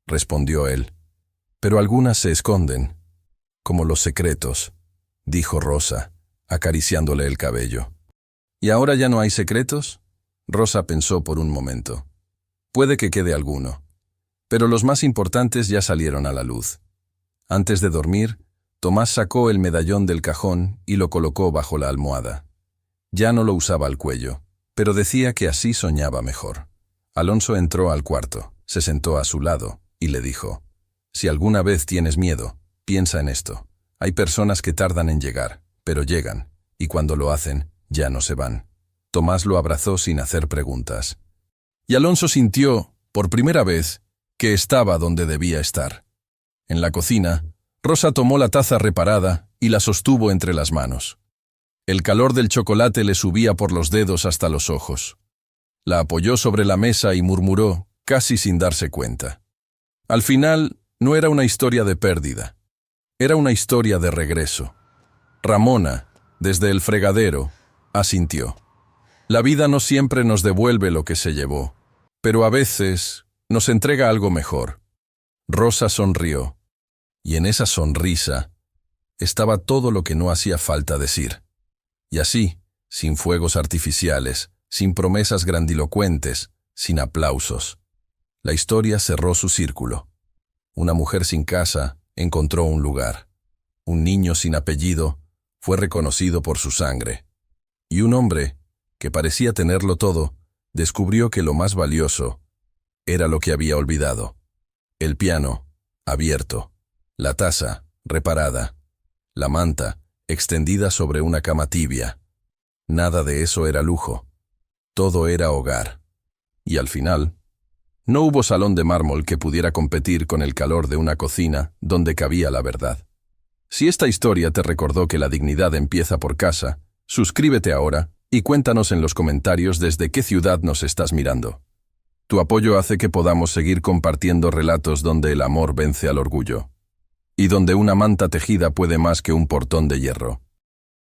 respondió él. «Pero algunas se esconden, como los secretos», dijo Rosa, acariciándole el cabello. «¿Y ahora ya no hay secretos?» Rosa pensó por un momento. «Puede que quede alguno, pero los más importantes ya salieron a la luz». Antes de dormir, Tomás sacó el medallón del cajón y lo colocó bajo la almohada. Ya no lo usaba al cuello, pero decía que así soñaba mejor. Alonso entró al cuarto, se sentó a su lado y le dijo, «Si alguna vez tienes miedo, piensa en esto. Hay personas que tardan en llegar, pero llegan, y cuando lo hacen, ya no se van». Tomás lo abrazó sin hacer preguntas. Y Alonso sintió, por primera vez, que estaba donde debía estar. En la cocina, Rosa tomó la taza reparada y la sostuvo entre las manos. El calor del chocolate le subía por los dedos hasta los ojos. La apoyó sobre la mesa y murmuró, casi sin darse cuenta. Al final, no era una historia de pérdida. Era una historia de regreso. Ramona, desde el fregadero, asintió. La vida no siempre nos devuelve lo que se llevó, pero a veces nos entrega algo mejor. Rosa sonrió, y en esa sonrisa estaba todo lo que no hacía falta decir. Y así, sin fuegos artificiales, sin promesas grandilocuentes, sin aplausos, la historia cerró su círculo. Una mujer sin casa encontró un lugar. Un niño sin apellido fue reconocido por su sangre. Y un hombre, que parecía tenerlo todo, descubrió que lo más valioso era lo que había olvidado. El piano, abierto, la taza, reparada, la manta, extendida sobre una cama tibia. Nada de eso era lujo. Todo era hogar. Y al final, no hubo salón de mármol que pudiera competir con el calor de una cocina donde cabía la verdad. Si esta historia te recordó que la dignidad empieza por casa, suscríbete ahora y cuéntanos en los comentarios desde qué ciudad nos estás mirando. Tu apoyo hace que podamos seguir compartiendo relatos donde el amor vence al orgullo. Y donde una manta tejida puede más que un portón de hierro.